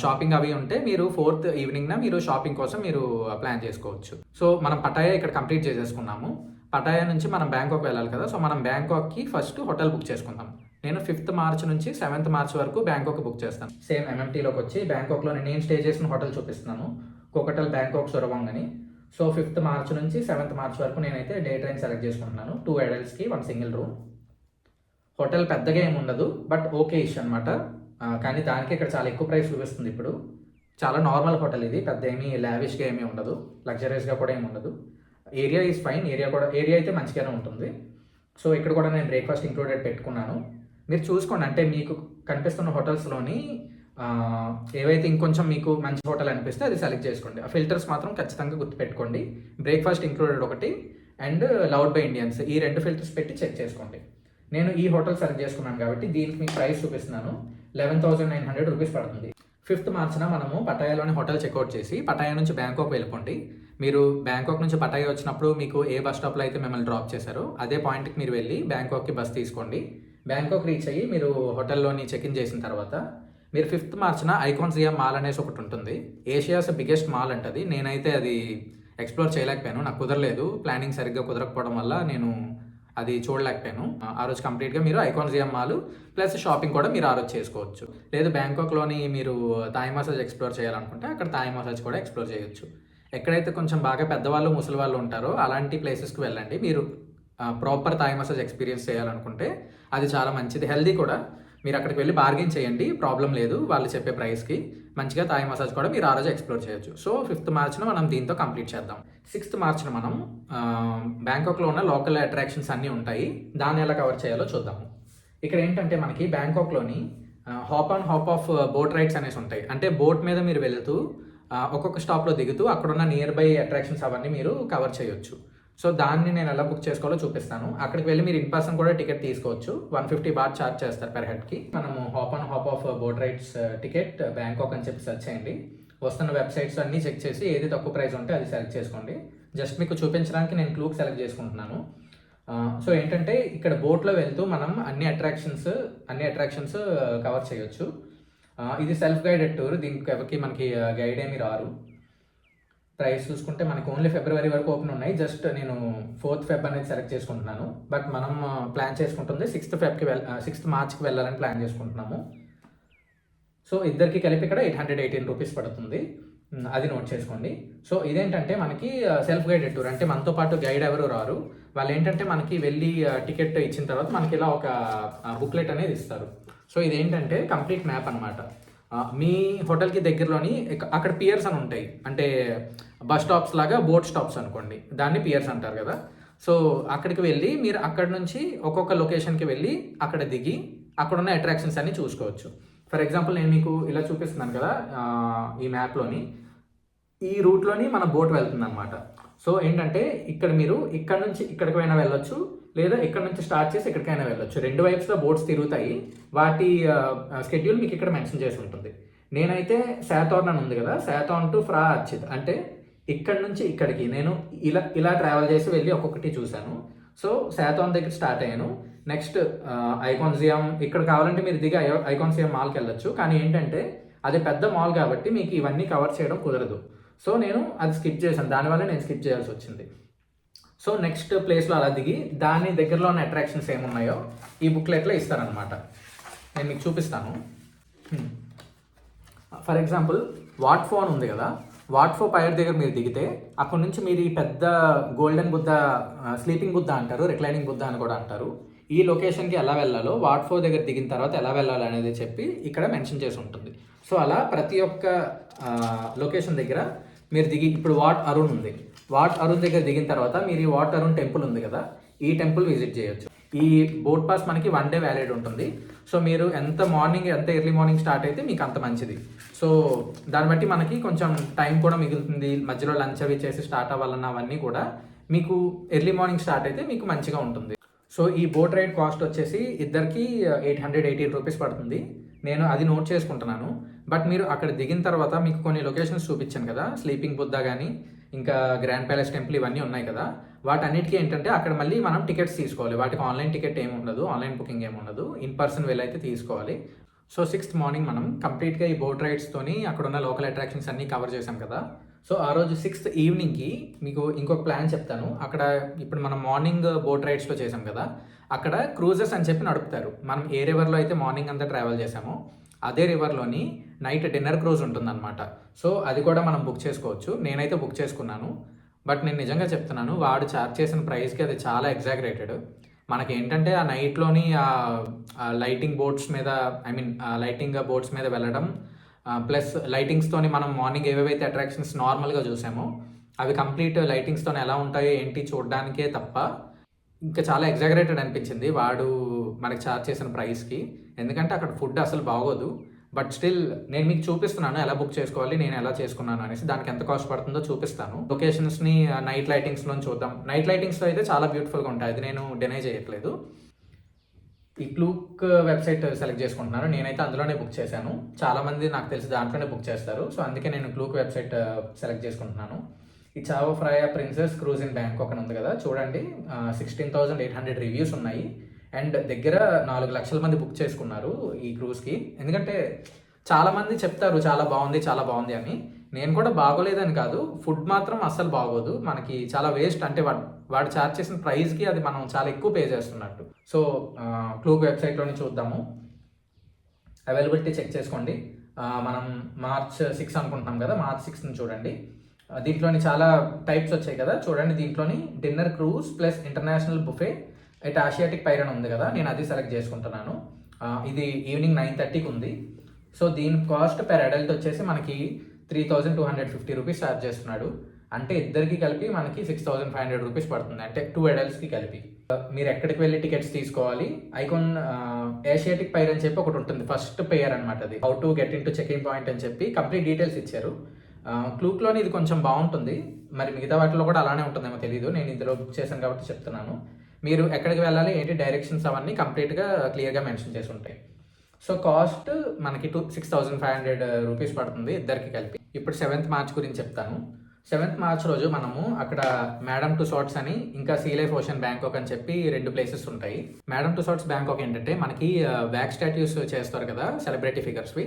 షాపింగ్ అవి ఉంటే మీరు 4th ఈవినింగ్న మీరు షాపింగ్ కోసం మీరు ప్లాన్ చేసుకోవచ్చు. సో మనం పటాయా ఇక్కడ కంప్లీట్ చేసేసుకున్నాము. పటాయా నుంచి మనం బ్యాంకాక్ వెళ్ళాలి కదా, సో మనం బ్యాంకాక్కి ఫస్ట్ హోటల్ బుక్ చేసుకుందాం. నేను 5th మార్చ్ నుంచి 7th మార్చ్ వరకు బ్యాంకాక్ బుక్ చేస్తాను. సేమ్ MMTలోకి వచ్చి బ్యాంకాక్లో నేను స్టే చేసిన హోటల్ చూపిస్తున్నాను, కోకటల్ బ్యాంకాక్ సొరవాంగ్ అని. సో 5th మార్చ్ నుంచి 7th మార్చ్ వరకు నేనైతే డే ట్రైన్ సెలెక్ట్ చేసుకుంటున్నాను. 2 adultsకి 1 single రూమ్. హోటల్ పెద్దగా ఏమి ఉండదు, బట్ ఓకే ఇష్ అనమాట. కానీ దానికి ఇక్కడ చాలా ఎక్కువ ప్రైస్ చూపిస్తుంది ఇప్పుడు. చాలా నార్మల్ హోటల్ ఇది, పెద్ద ఏమీ లావిష్గా ఏమీ ఉండదు, లగ్జరీస్గా కూడా ఏమి ఉండదు. ఏరియా ఈజ్ ఫైన్, ఏరియా అయితే మంచిగానే ఉంటుంది. సో ఇక్కడ కూడా నేను బ్రేక్ఫాస్ట్ ఇంక్లూడెడ్ పెట్టుకున్నాను. మీరు చూసుకోండి, అంటే మీకు కనిపిస్తున్న హోటల్స్లోని ఏవైతే ఇంకొంచెం మీకు మంచి హోటల్ అనిపిస్తే అది సెలెక్ట్ చేసుకోండి. ఆ ఫిల్టర్స్ మాత్రం ఖచ్చితంగా గుర్తుపెట్టుకోండి, బ్రేక్ఫాస్ట్ ఇంక్లూడెడ్ ఒకటి అండ్ లౌడ్ బై ఇండియన్స్, ఈ 2 ఫిల్టర్స్ పెట్టి చెక్ చేసుకోండి. నేను ఈ హోటల్ సెలెక్ట్ చేసుకున్నాను కాబట్టి దీనికి మీకు ప్రైస్ చూపిస్తున్నాను, 11,900 రూపీస్ పడుతుంది. 5th మార్చ్న మనము పటాయాలోని హోటల్ చెక్అవుట్ చేసి పటాయా నుంచి బ్యాంకాక్ వెళ్ళిపోండి. మీరు బ్యాంకాక్ నుంచి పటాయా వచ్చినప్పుడు మీకు ఏ బస్ స్టాప్లో అయితే మిమ్మల్ని డ్రాప్ చేశారో అదే పాయింట్కి మీరు వెళ్ళి బ్యాంకాక్కి బస్ తీసుకోండి. బ్యాంకాక్ రీచ్ అయ్యి మీరు హోటల్లోని చెక్-ఇన్ చేసిన తర్వాత మీరు 5th మార్చ్న ఐకాన్ సియామ్ మాల్ అనేసి ఒకటి ఉంటుంది, ఏషియాస్ బిగ్గెస్ట్ మాల్ అంటది. నేనైతే అది ఎక్స్ప్లోర్ చేయలేకపోయాను, నాకు కుదరలేదు, ప్లానింగ్ సరిగ్గా కుదరకపోవడం వల్ల నేను అది చూడలేకపోయాను. ఆ రోజు కంప్లీట్గా మీరు icon SIAM mall plus shopping కూడా మీరు ఆ రోజు చేసుకోవచ్చు. లేదు బ్యాంకాక్లోని మీరు థాయ్ మసాజ్ ఎక్స్ప్లోర్ చేయాలనుకుంటే అక్కడ థాయ్ మసాజ్ కూడా ఎక్స్ప్లోర్ చేయొచ్చు. ఎక్కడైతే కొంచెం బాగా పెద్దవాళ్ళు ముసలి వాళ్ళు ఉంటారో అలాంటి ప్లేసెస్కి వెళ్ళండి. మీరు ప్రాపర్ థాయ్ మసాజ్ ఎక్స్పీరియన్స్ చేయాలనుకుంటే అది చాలా మంచిది, హెల్దీ కూడా. మీరు అక్కడికి వెళ్ళి బార్గెన్ చేయండి, ప్రాబ్లం లేదు. వాళ్ళు చెప్పే ప్రైస్కి మంచిగా థాయ్ మసాజ్ కూడా మీరు ఆ రోజు ఎక్స్ప్లోర్ చేయొచ్చు. సో 5th మార్చ్న మనం దీంతో కంప్లీట్ చేద్దాం. 6th మార్చ్న మనం బ్యాంకాక్లో ఉన్న లోకల్ అట్రాక్షన్స్ అన్నీ ఉంటాయి, దాన్ని ఎలా కవర్ చేయాలో చూద్దాము. ఇక్కడ ఏంటంటే మనకి బ్యాంకాక్లోని hop on hop off boat rides అనేసి ఉంటాయి. అంటే బోట్ మీద మీరు వెళ్తూ ఒక్కొక్క స్టాప్లో దిగుతూ అక్కడున్న నియర్ బై అట్రాక్షన్స్ అవన్నీ మీరు కవర్ చేయొచ్చు. సో దాన్ని నేను ఎలా బుక్ చేసుకోవాలో చూపిస్తాను. అక్కడికి వెళ్ళి మీరు ఇన్ పర్సన్ కూడా టికెట్ తీసుకోవచ్చు. 150 బాట్ ఛార్జ్ చేస్తారు పర్ హెడ్కి. మనము hop on hop off boat rides ticket Bangkok అని చెప్పి సెర్చ్ చేయండి. వస్తున్న వెబ్సైట్స్ అన్నీ చెక్ చేసి ఏది తక్కువ ప్రైస్ ఉంటే అది సెలెక్ట్ చేసుకోండి. జస్ట్ మీకు చూపించడానికి నేను క్లూక్ సెలెక్ట్ చేసుకుంటున్నాను. సో ఏంటంటే ఇక్కడ బోట్లో వెళ్తూ మనం అన్ని అట్రాక్షన్స్ కవర్ చేయొచ్చు. ఇది సెల్ఫ్ గైడెడ్ టూర్, దీనికి ఎవరికి మనకి గైడ్ ఏమి రారు. ప్రైస్ చూసుకుంటే మనకి ఓన్లీ ఫిబ్రవరి వరకు ఓపెన్ ఉన్నాయి. జస్ట్ నేను 4th ఫెబ్ అనేది సెలెక్ట్ చేసుకుంటున్నాను. బట్ మనం ప్లాన్ చేసుకుంటుంది 6th మార్చ్కి వెళ్ళాలని ప్లాన్ చేసుకుంటున్నాము. సో ఇద్దరికి కలిపి ఇక్కడ 818 రూపీస్ పడుతుంది, అది నోట్ చేసుకోండి. సో ఇదేంటంటే మనకి సెల్ఫ్ గైడెడ్ టూర్, అంటే మనతో పాటు గైడ్ ఎవరు రారు. వాళ్ళు ఏంటంటే మనకి వెళ్ళి టికెట్ ఇచ్చిన తర్వాత మనకి ఇలా ఒక బుక్లెట్ అనేది ఇస్తారు. సో ఇదేంటంటే కంప్లీట్ మ్యాప్ అనమాట. మీ హోటల్కి దగ్గరలోని అక్కడ పియర్స్ అని ఉంటాయి, అంటే బస్ స్టాప్స్ లాగా బోట్ స్టాప్స్ అనుకోండి, దాన్ని పియర్స్ అంటారు కదా. సో అక్కడికి వెళ్ళి మీరు అక్కడ నుంచి ఒక్కొక్క లొకేషన్కి వెళ్ళి అక్కడ దిగి అక్కడ ఉన్న అట్రాక్షన్స్ అన్ని చూసుకోవచ్చు. ఫర్ ఎగ్జాంపుల్ నేను మీకు ఇలా చూపిస్తున్నాను కదా, ఈ మ్యాప్లోని ఈ రూట్లోని మన బోట్ వెళ్తుంది అనమాట. సో ఏంటంటే ఇక్కడ మీరు ఇక్కడ నుంచి ఇక్కడికైనా వెళ్ళొచ్చు, లేదా ఇక్కడ నుంచి స్టార్ట్ చేసి ఎక్కడికైనా వెళ్ళొచ్చు. రెండు వైపులా బోట్స్ తిరుగుతాయి, వాటి స్కెడ్యూల్ మీకు ఇక్కడ మెన్షన్ చేసి ఉంటుంది. నేనైతే శాతోర్న్ అని ఉంది కదా, శాతోర్న్ టు ఫ్రా అచ్చిత్, అంటే ఇక్కడ నుంచి ఇక్కడికి నేను ఇలా ట్రావెల్ చేసి వెళ్ళి ఒక్కొక్కటి చూశాను. సో శాతోర్న్ దగ్గర స్టార్ట్ అయ్యాను. నెక్స్ట్ ఐకాన్సియం, ఇక్కడ కావాలంటే మీరు దిగి ఐకాన్సియం మాల్కి వెళ్ళొచ్చు. కానీ ఏంటంటే అది పెద్ద మాల్ కాబట్టి మీకు ఇవన్నీ కవర్ చేయడం కుదరదు. సో నేను అది స్కిప్ చేశాను, దానివల్ల నేను స్కిప్ చేయాల్సి వచ్చింది. సో నెక్స్ట్ ప్లేస్లో అలా దిగి దాని దగ్గరలో ఉన్న అట్రాక్షన్స్ ఏమున్నాయో ఈ బుక్లెట్లో ఇస్తారనమాట. నేను మీకు చూపిస్తాను. ఫర్ ఎగ్జాంపుల్ వాట్ ఫోన్ ఉంది కదా, వాట్ ఫో పైర్ దగ్గర మీరు దిగితే అక్కడ నుంచి మీరు ఈ పెద్ద గోల్డెన్ బుద్ధ, స్లీపింగ్ బుద్ధ అంటారు, రిక్లైనింగ్ బుద్ధ అని కూడా అంటారు, ఈ లొకేషన్కి ఎలా వెళ్ళాలో వాట్ ఫో దగ్గర దిగిన తర్వాత ఎలా వెళ్ళాలి అనేది చెప్పి ఇక్కడ మెన్షన్ చేసి ఉంటుంది. సో అలా ప్రతి ఒక్క లొకేషన్ దగ్గర మీరు దిగి, ఇప్పుడు వాట్ అరుణ్ ఉంది, వాట్ అరుణ్ దగ్గర దిగిన తర్వాత మీరు ఈ వాట్ అరుణ్ టెంపుల్ ఉంది కదా, ఈ టెంపుల్ విజిట్ చేయొచ్చు. ఈ బోట్ పాస్ మనకి 1 డే వ్యాలిడ్ ఉంటుంది. సో మీరు ఎంత ఎర్లీ మార్నింగ్ స్టార్ట్ అయితే మీకు అంత మంచిది. సో దాన్ని బట్టి మనకి కొంచెం టైం కూడా మిగులుతుంది. మధ్యలో లంచ్ అవి చేసి స్టార్ట్ అవ్వాలన్న అవన్నీ కూడా మీకు ఎర్లీ మార్నింగ్ స్టార్ట్ అయితే మీకు మంచిగా ఉంటుంది. సో ఈ బోట్ రైడ్ కాస్ట్ వచ్చేసి ఇద్దరికి 818 రూపీస్ పడుతుంది. నేను అది నోట్ చేసుకుంటున్నాను. బట్ మీరు అక్కడ దిగిన తర్వాత మీకు కొన్ని లొకేషన్స్ చూపించాను కదా, స్లీపింగ్ బుద్ధ కానీ ఇంకా గ్రాండ్ ప్యాలెస్ టెంపుల్ ఇవన్నీ ఉన్నాయి కదా, వాటన్నిటికీ ఏంటంటే అక్కడ మళ్ళీ మనం టికెట్స్ తీసుకోవాలి. వాటికి ఆన్లైన్ టికెట్ ఏమి ఉండదు, ఆన్లైన్ బుకింగ్ ఏమి ఉండదు, ఇన్ పర్సన్ వెళ్ళైతే తీసుకోవాలి. సో 6th మార్నింగ్ మనం కంప్లీట్గా ఈ బోట్ రైడ్స్తోని అక్కడ ఉన్న లోకల్ అట్రాక్షన్స్ అన్నీ కవర్ చేసాం కదా. సో ఆ రోజు 6th ఈవినింగ్కి మీకు ఇంకొక ప్లాన్ చెప్తాను. అక్కడ ఇప్పుడు మనం మార్నింగ్ బోట్ రైడ్స్లో చేసాం కదా, అక్కడ క్రూజెస్ అని చెప్పి నడుపుతారు. మనం ఏ రివర్లో అయితే మార్నింగ్ అంతా ట్రావెల్ చేసామో అదే రివర్లోని నైట్ డిన్నర్ క్రూజ్ ఉంటుందన్నమాట. సో అది కూడా మనం బుక్ చేసుకోవచ్చు. నేనైతే బుక్ చేసుకున్నాను. బట్ నేను నిజంగా చెప్తున్నాను, వాడు ఛార్జ్ చేసిన ప్రైస్కి అది చాలా ఎగ్జాగరేటెడ్. మనకి ఏంటంటే ఆ నైట్లోని లైటింగ్ బోట్స్ మీద, లైటింగ్ బోట్స్ మీద వెళ్ళడం, ప్లస్ లైటింగ్స్తోని మనం మార్నింగ్ ఏవేవైతే అట్రాక్షన్స్ నార్మల్గా చూసామో అవి కంప్లీట్ లైటింగ్స్తోని ఎలా ఉంటాయో ఏంటి చూడడానికే తప్ప ఇంకా చాలా ఎగ్జాగరేటెడ్ అనిపించింది వాడు మనకి ఛార్జ్ చేసిన ప్రైస్కి. ఎందుకంటే అక్కడ ఫుడ్ అసలు బాగోదు. బట్ స్టిల్ నేను మీకు చూపిస్తున్నాను ఎలా బుక్ చేసుకోవాలి, నేను ఎలా చేసుకున్నాను అనేసి. దానికి ఎంత కాస్ట్ పడుతుందో చూపిస్తాను. లొకేషన్స్ని నైట్ లైటింగ్స్లో చూద్దాం. నైట్ లైటింగ్స్లో అయితే చాలా బ్యూటిఫుల్గా ఉంటాయి, అది నేను డినై చేయట్లేదు. ఈ క్లూక్ వెబ్సైట్ సెలెక్ట్ చేసుకుంటున్నాను. నేనైతే అందులోనే బుక్ చేశాను. చాలామంది నాకు తెలిసి దాంట్లోనే బుక్ చేస్తారు. సో అందుకే నేను క్లూక్ వెబ్సైట్ సెలెక్ట్ చేసుకుంటున్నాను. ఈ Chao Phraya princess cruise in Bangkok అని ఉంది కదా, చూడండి 16,800 రివ్యూస్ ఉన్నాయి. అండ్ దగ్గర 4 లక్షల మంది బుక్ చేసుకున్నారు ఈ క్రూజ్కి. ఎందుకంటే చాలామంది చెప్తారు చాలా బాగుంది అని. నేను కూడా బాగోలేదని కాదు, ఫుడ్ మాత్రం అస్సలు బాగోదు, మనకి చాలా వేస్ట్. అంటే వాడు ఛార్జ్ చేసిన ప్రైస్కి అది మనం చాలా ఎక్కువ పే చేస్తున్నట్టు. సో క్లూక్ వెబ్సైట్లోని చూద్దాము. అవైలబిలిటీ చెక్ చేసుకోండి. మనం March 6 అనుకుంటున్నాం కదా, March 6ని చూడండి. దీంట్లోని చాలా టైప్స్ వచ్చాయి కదా, చూడండి. దీంట్లోని dinner cruise plus international buffet at Asiatique pier అని ఉంది కదా, నేను అది సెలెక్ట్ చేసుకుంటున్నాను. ఇది ఈవినింగ్ 9:30కి ఉంది. సో దీని కాస్ట్ పెర్ అడల్ట్ వచ్చేసి మనకి 3,250 రూపీస్ ఛార్జ్ చేస్తున్నాడు. అంటే ఇద్దరికి కలిపి మనకి 6,500 రూపీస్ పడుతుంది, అంటే 2 అడల్ట్స్కి కలిపి. మీరు ఎక్కడికి వెళ్ళి టికెట్స్ తీసుకోవాలి, ఐకాన్ ఏషియాటిక్ పైర్ అని చెప్పి ఒకటి ఉంటుంది, ఫస్ట్ పేయర్ అనమాట. అది how to get in to check in point అని చెప్పి కంప్లీట్ డీటెయిల్స్ ఇచ్చారు. క్లూక్లోని ఇది కొంచెం బాగుంటుంది, మరి మిగతా వాటిలో కూడా అలానే ఉంటుందేమో తెలియదు, నేను ఇందులో బుక్ చేశాను కాబట్టి చెప్తున్నాను. మీరు ఎక్కడికి వెళ్ళాలి ఏంటి డైరెక్షన్స్ అవన్నీ కంప్లీట్గా క్లియర్గా మెన్షన్ చేసి ఉంటాయి. సో కాస్ట్ మనకి 6,500 రూపీస్ పడుతుంది ఇద్దరికి కలిపి. ఇప్పుడు 7th మార్చ్ గురించి చెప్తాను. 7th మార్చ్ రోజు మనము అక్కడ మేడమ్ టుసాట్స్ అని ఇంకా సీ లైఫ్ ఓషన్ బ్యాంకాక్ అని చెప్పి 2 ప్లేసెస్ ఉంటాయి. మేడమ్ టుసాట్స్ బ్యాంకాక్ ఏంటంటే మనకి వ్యాక్స్ స్టాట్యూస్ చేస్తారు కదా సెలబ్రిటీ ఫిగర్స్వి,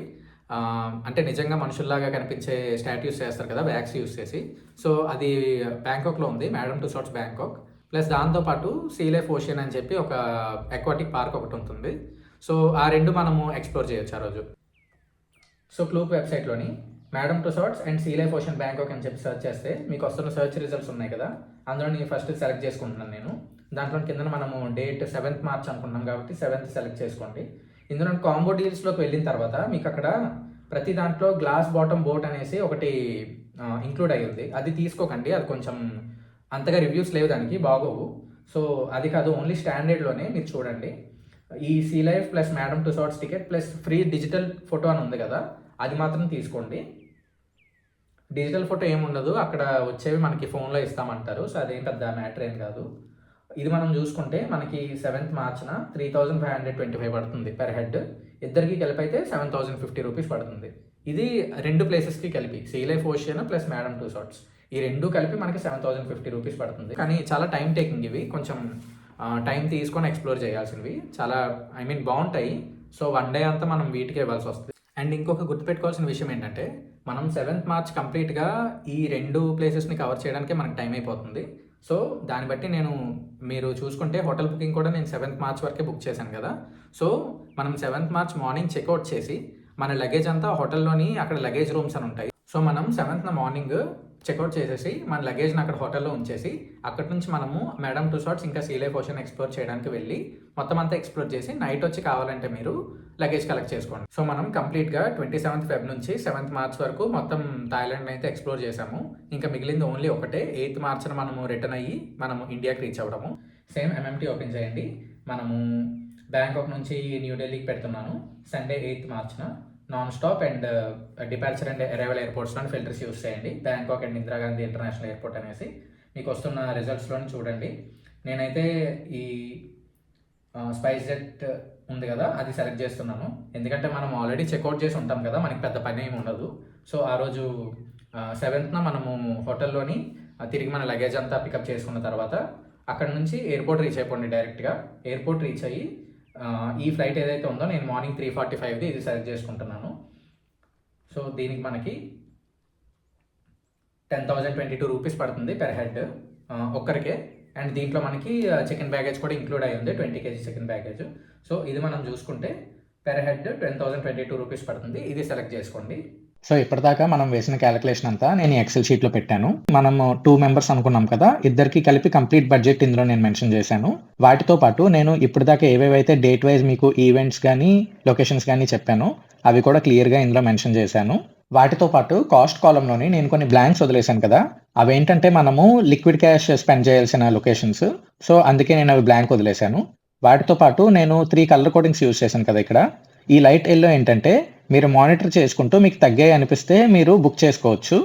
అంటే నిజంగా మనుషుల్లాగా కనిపించే స్టాట్యూస్ చేస్తారు కదా వ్యాక్స్ యూస్ చేసి. సో అది బ్యాంకాక్లో ఉంది, మేడమ్ టుసాట్స్ బ్యాంకాక్. ప్లస్ దాంతోపాటు సీ లైఫ్ ఓషన్ అని చెప్పి ఒక అక్వాటిక్ పార్క్ ఒకటి ఉంటుంది. సో ఆ 2 మనము ఎక్స్ప్లోర్ చేయొచ్చు ఆ రోజు. సో క్లూక్ వెబ్సైట్లోని Madame Tussauds and sea life ocean Bangkok అని చెప్పి సెర్చ్ చేస్తే మీకు వస్తున్న సెర్చ్ రిజల్ట్స్ ఉన్నాయి కదా, అందులో నేను ఫస్ట్ సెలెక్ట్ చేసుకుంటున్నాను నేను. దాంట్లో కింద మనము డేట్ 7th మార్చ్ అనుకున్నాం కాబట్టి 7th సెలెక్ట్ చేసుకోండి. ఇందులో కాంబో డీల్స్లోకి వెళ్ళిన తర్వాత మీకు అక్కడ ప్రతి దాంట్లో గ్లాస్ బాటమ్ బోట్ అనేసి ఒకటి ఇంక్లూడ్ అయ్యింది. అది తీసుకోకండి, అది కొంచెం అంతగా రివ్యూస్ లేవు, దానికి బాగోవు. సో అది కాదు, ఓన్లీ స్టాండర్డ్లోనే మీరు చూడండి. ఈ sea life plus Madame Tussauds ticket plus free digital photo అని ఉంది కదా, అది మాత్రం తీసుకోండి. డిజిటల్ ఫోటో ఏముండదు, అక్కడ వచ్చేవి మనకి ఫోన్లో ఇస్తామంటారు. సో అదేం పెద్ద మ్యాటర్ ఏం కాదు. ఇది మనం చూసుకుంటే మనకి 7th మార్చ్న 3,525 పడుతుంది పెర్ హెడ్. ఇద్దరికి కలిపి అయితే 7,050 రూపీస్ పడుతుంది. ఇది 2 ప్లేసెస్కి కలిపి, sea life ocean plus Madame Tussauds, ఈ 2 కలిపి మనకి 7,050 రూపీస్ పడుతుంది. కానీ చాలా టైం టేకింగ్ ఇవి, కొంచెం టైం తీసుకొని ఎక్స్ప్లోర్ చేయాల్సినవి, చాలా బాగుంటాయి. సో 1 డే అంతా మనం వీటికి ఇవ్వాల్సి వస్తుంది. అండ్ ఇంకొక గుర్తుపెట్టుకోవాల్సిన విషయం ఏంటంటే మనం 7th మార్చ్ కంప్లీట్గా ఈ 2 ప్లేసెస్ని కవర్ చేయడానికి మనకు టైం అయిపోతుంది. సో దాన్ని బట్టి మీరు చూసుకుంటే హోటల్ బుకింగ్ కూడా నేను 7th మార్చ్ వరకే బుక్ చేశాను కదా. సో మనం 7th మార్చ్ మార్నింగ్ చెక్అవుట్ చేసి మన లగేజ్ అంతా హోటల్లోని అక్కడ లగేజ్ రూమ్స్ అని ఉంటాయి. సో మనం 7th మార్నింగ్ చెక్అవుట్ చేసేసి మన లగేజ్ని అక్కడ హోటల్లో ఉంచేసి అక్కడి నుంచి మనము మేడమ్ టుసాట్స్ ఇంకా సీ లైఫ్ ఓషన్ ఎక్స్ప్లోర్ చేయడానికి వెళ్ళి మొత్తం అంతా ఎక్స్ప్లోర్ చేసి నైట్ వచ్చి కావాలంటే మీరు లగేజ్ కలెక్ట్ చేసుకోండి. సో మనం కంప్లీట్గా 27th ఫెబ్ నుంచి 7th మార్చ్ వరకు మొత్తం థాయిలాండ్ అయితే ఎక్స్ప్లోర్ చేసాము. ఇంకా మిగిలింది ఓన్లీ ఒకటే, 8th మార్చ్న మనము రిటర్న్ అయ్యి మనము ఇండియాకి రీచ్ అవ్వడము. సేమ్ MMT ఓపెన్ చేయండి. మనము బ్యాంకాక్ నుంచి న్యూఢిల్లీకి పెడుతున్నాను సండే 8th మార్చ్న. Non stop and departure and arrival ఎయిర్పోర్ట్స్లోని ఫిల్టర్స్ యూస్ చేయండి, Bangkok and Indira Gandhi international airport అనేసి. మీకు వస్తున్న రిజల్ట్స్లోని చూడండి. నేనైతే ఈ స్పైస్ జెట్ ఉంది కదా అది సెలెక్ట్ చేస్తున్నాను, ఎందుకంటే మనం ఆల్రెడీ చెక్అవుట్ చేసి ఉంటాం కదా, మనకి పెద్ద పని ఏమి ఉండదు. సో ఆ రోజు 7th మనము హోటల్లోని తిరిగి మన లగేజ్ అంతా పికప్ చేసుకున్న తర్వాత అక్కడ నుంచి ఎయిర్పోర్ట్ రీచ్ అయిపోండి. డైరెక్ట్గా ఎయిర్పోర్ట్ రీచ్ అయ్యి ఈ ఫ్లైట్ ఏదైతే ఉందో నేను మార్నింగ్ 3:45ది ఇది సెలెక్ట్ చేసుకుంటున్నాను. సో దీనికి మనకి 10,022 రూపీస్ పడుతుంది పెర్ హెడ్ ఒక్కరికే. అండ్ దీంట్లో మనకి చికెన్ బ్యాగేజ్ కూడా ఇంక్లూడ్ అయ్యి ఉంది, 20 kg చికెన్ బ్యాగేజ్. సో ఇది మనం చూసుకుంటే పెర్ హెడ్ 10,022 రూపీస్ పడుతుంది, ఇది సెలెక్ట్ చేసుకోండి. సో ఇప్పటిదాకా మనం వేసిన క్యాలిక్యులేషన్ అంతా నేను ఎక్సెల్ షీట్లో పెట్టాను. మనము 2 మెంబర్స్ అనుకున్నాం కదా, ఇద్దరికి కలిపి కంప్లీట్ బడ్జెట్ ఇందులో నేను మెన్షన్ చేశాను. వాటితో పాటు నేను ఇప్పటిదాకా ఏవేవైతే డేట్ వైజ్ మీకు ఈవెంట్స్ కానీ లొకేషన్స్ కానీ చెప్పానో అవి కూడా క్లియర్గా ఇందులో మెన్షన్ చేశాను. వాటితో పాటు కాస్ట్ కాలంలోని నేను కొన్ని బ్లాంక్స్ వదిలేశాను కదా, అవేంటంటే మనము లిక్విడ్ క్యాష్ స్పెండ్ చేయాల్సిన లొకేషన్స్. సో అందుకే నేను అవి బ్లాంక్ వదిలేశాను. వాటితో పాటు నేను 3 కలర్ కోడింగ్స్ యూజ్ చేశాను కదా ఇక్కడ. ఈ లైట్ ఎల్లో ఏంటంటే మీరు మానిటర్ చేసుకుంటూ మీకు తగ్గాయి అనిపిస్తే మీరు బుక్ చేసుకోవచ్చు.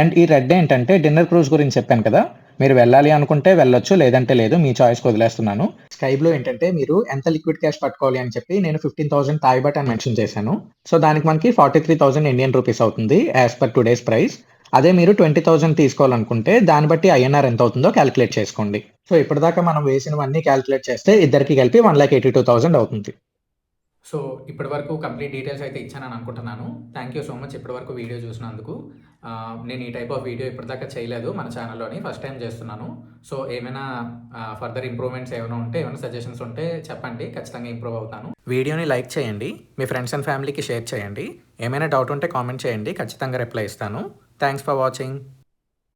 అండ్ ఈ రెడ్ ఏంటంటే డిన్నర్ క్రూజ్ గురించి చెప్పాను కదా, మీరు వెళ్ళాలి అనుకుంటే వెళ్ళొచ్చు, లేదంటే లేదు, మీ చాయిస్కి వదిలేస్తున్నాను. స్కై బ్లూ ఏంటంటే మీరు ఎంత లిక్విడ్ క్యాష్ పట్టుకోవాలి అని చెప్పి నేను 15,000 థాయ్ బాట్ అని మెన్షన్ చేశాను. సో దానికి మనకి 43,000 ఇండియన్ రూపీస్ అవుతుంది యాజ్ పర్ టుడేస్ ప్రైస్. అదే మీరు 20,000 తీసుకోవాలనుకుంటే దాన్ని బట్టి INR ఎంత అవుతుందో క్యాలిక్యులేట్ చేసుకోండి. సో ఇప్పటిదాకా మనం వేసినవన్నీ క్యాలిక్యులేట్ చేస్తే ఇద్దరికి కలిపి 1,82,000 అవుతుంది. సో ఇప్పటి వరకు కంప్లీట్ డీటెయిల్స్ అయితే ఇచ్చానని అనుకుంటున్నాను. థ్యాంక్ యూ సో మచ్ ఇప్పటి వరకు వీడియో చూసినందుకు. నేను ఈ టైప్ ఆఫ్ వీడియో ఇప్పటిదాకా చేయలేదు మన ఛానల్లోని, ఫస్ట్ టైం చేస్తున్నాను. సో ఏమైనా ఫర్దర్ ఇంప్రూవ్మెంట్స్ ఏమైనా ఉంటే, ఏమైనా సజెషన్స్ ఉంటే చెప్పండి, ఖచ్చితంగా ఇంప్రూవ్ అవుతాను. వీడియోని లైక్ చేయండి, మీ ఫ్రెండ్స్ అండ్ ఫ్యామిలీకి షేర్ చేయండి. ఏమైనా డౌట్ ఉంటే కామెంట్ చేయండి, ఖచ్చితంగా రిప్లై ఇస్తాను. Thanks for watching.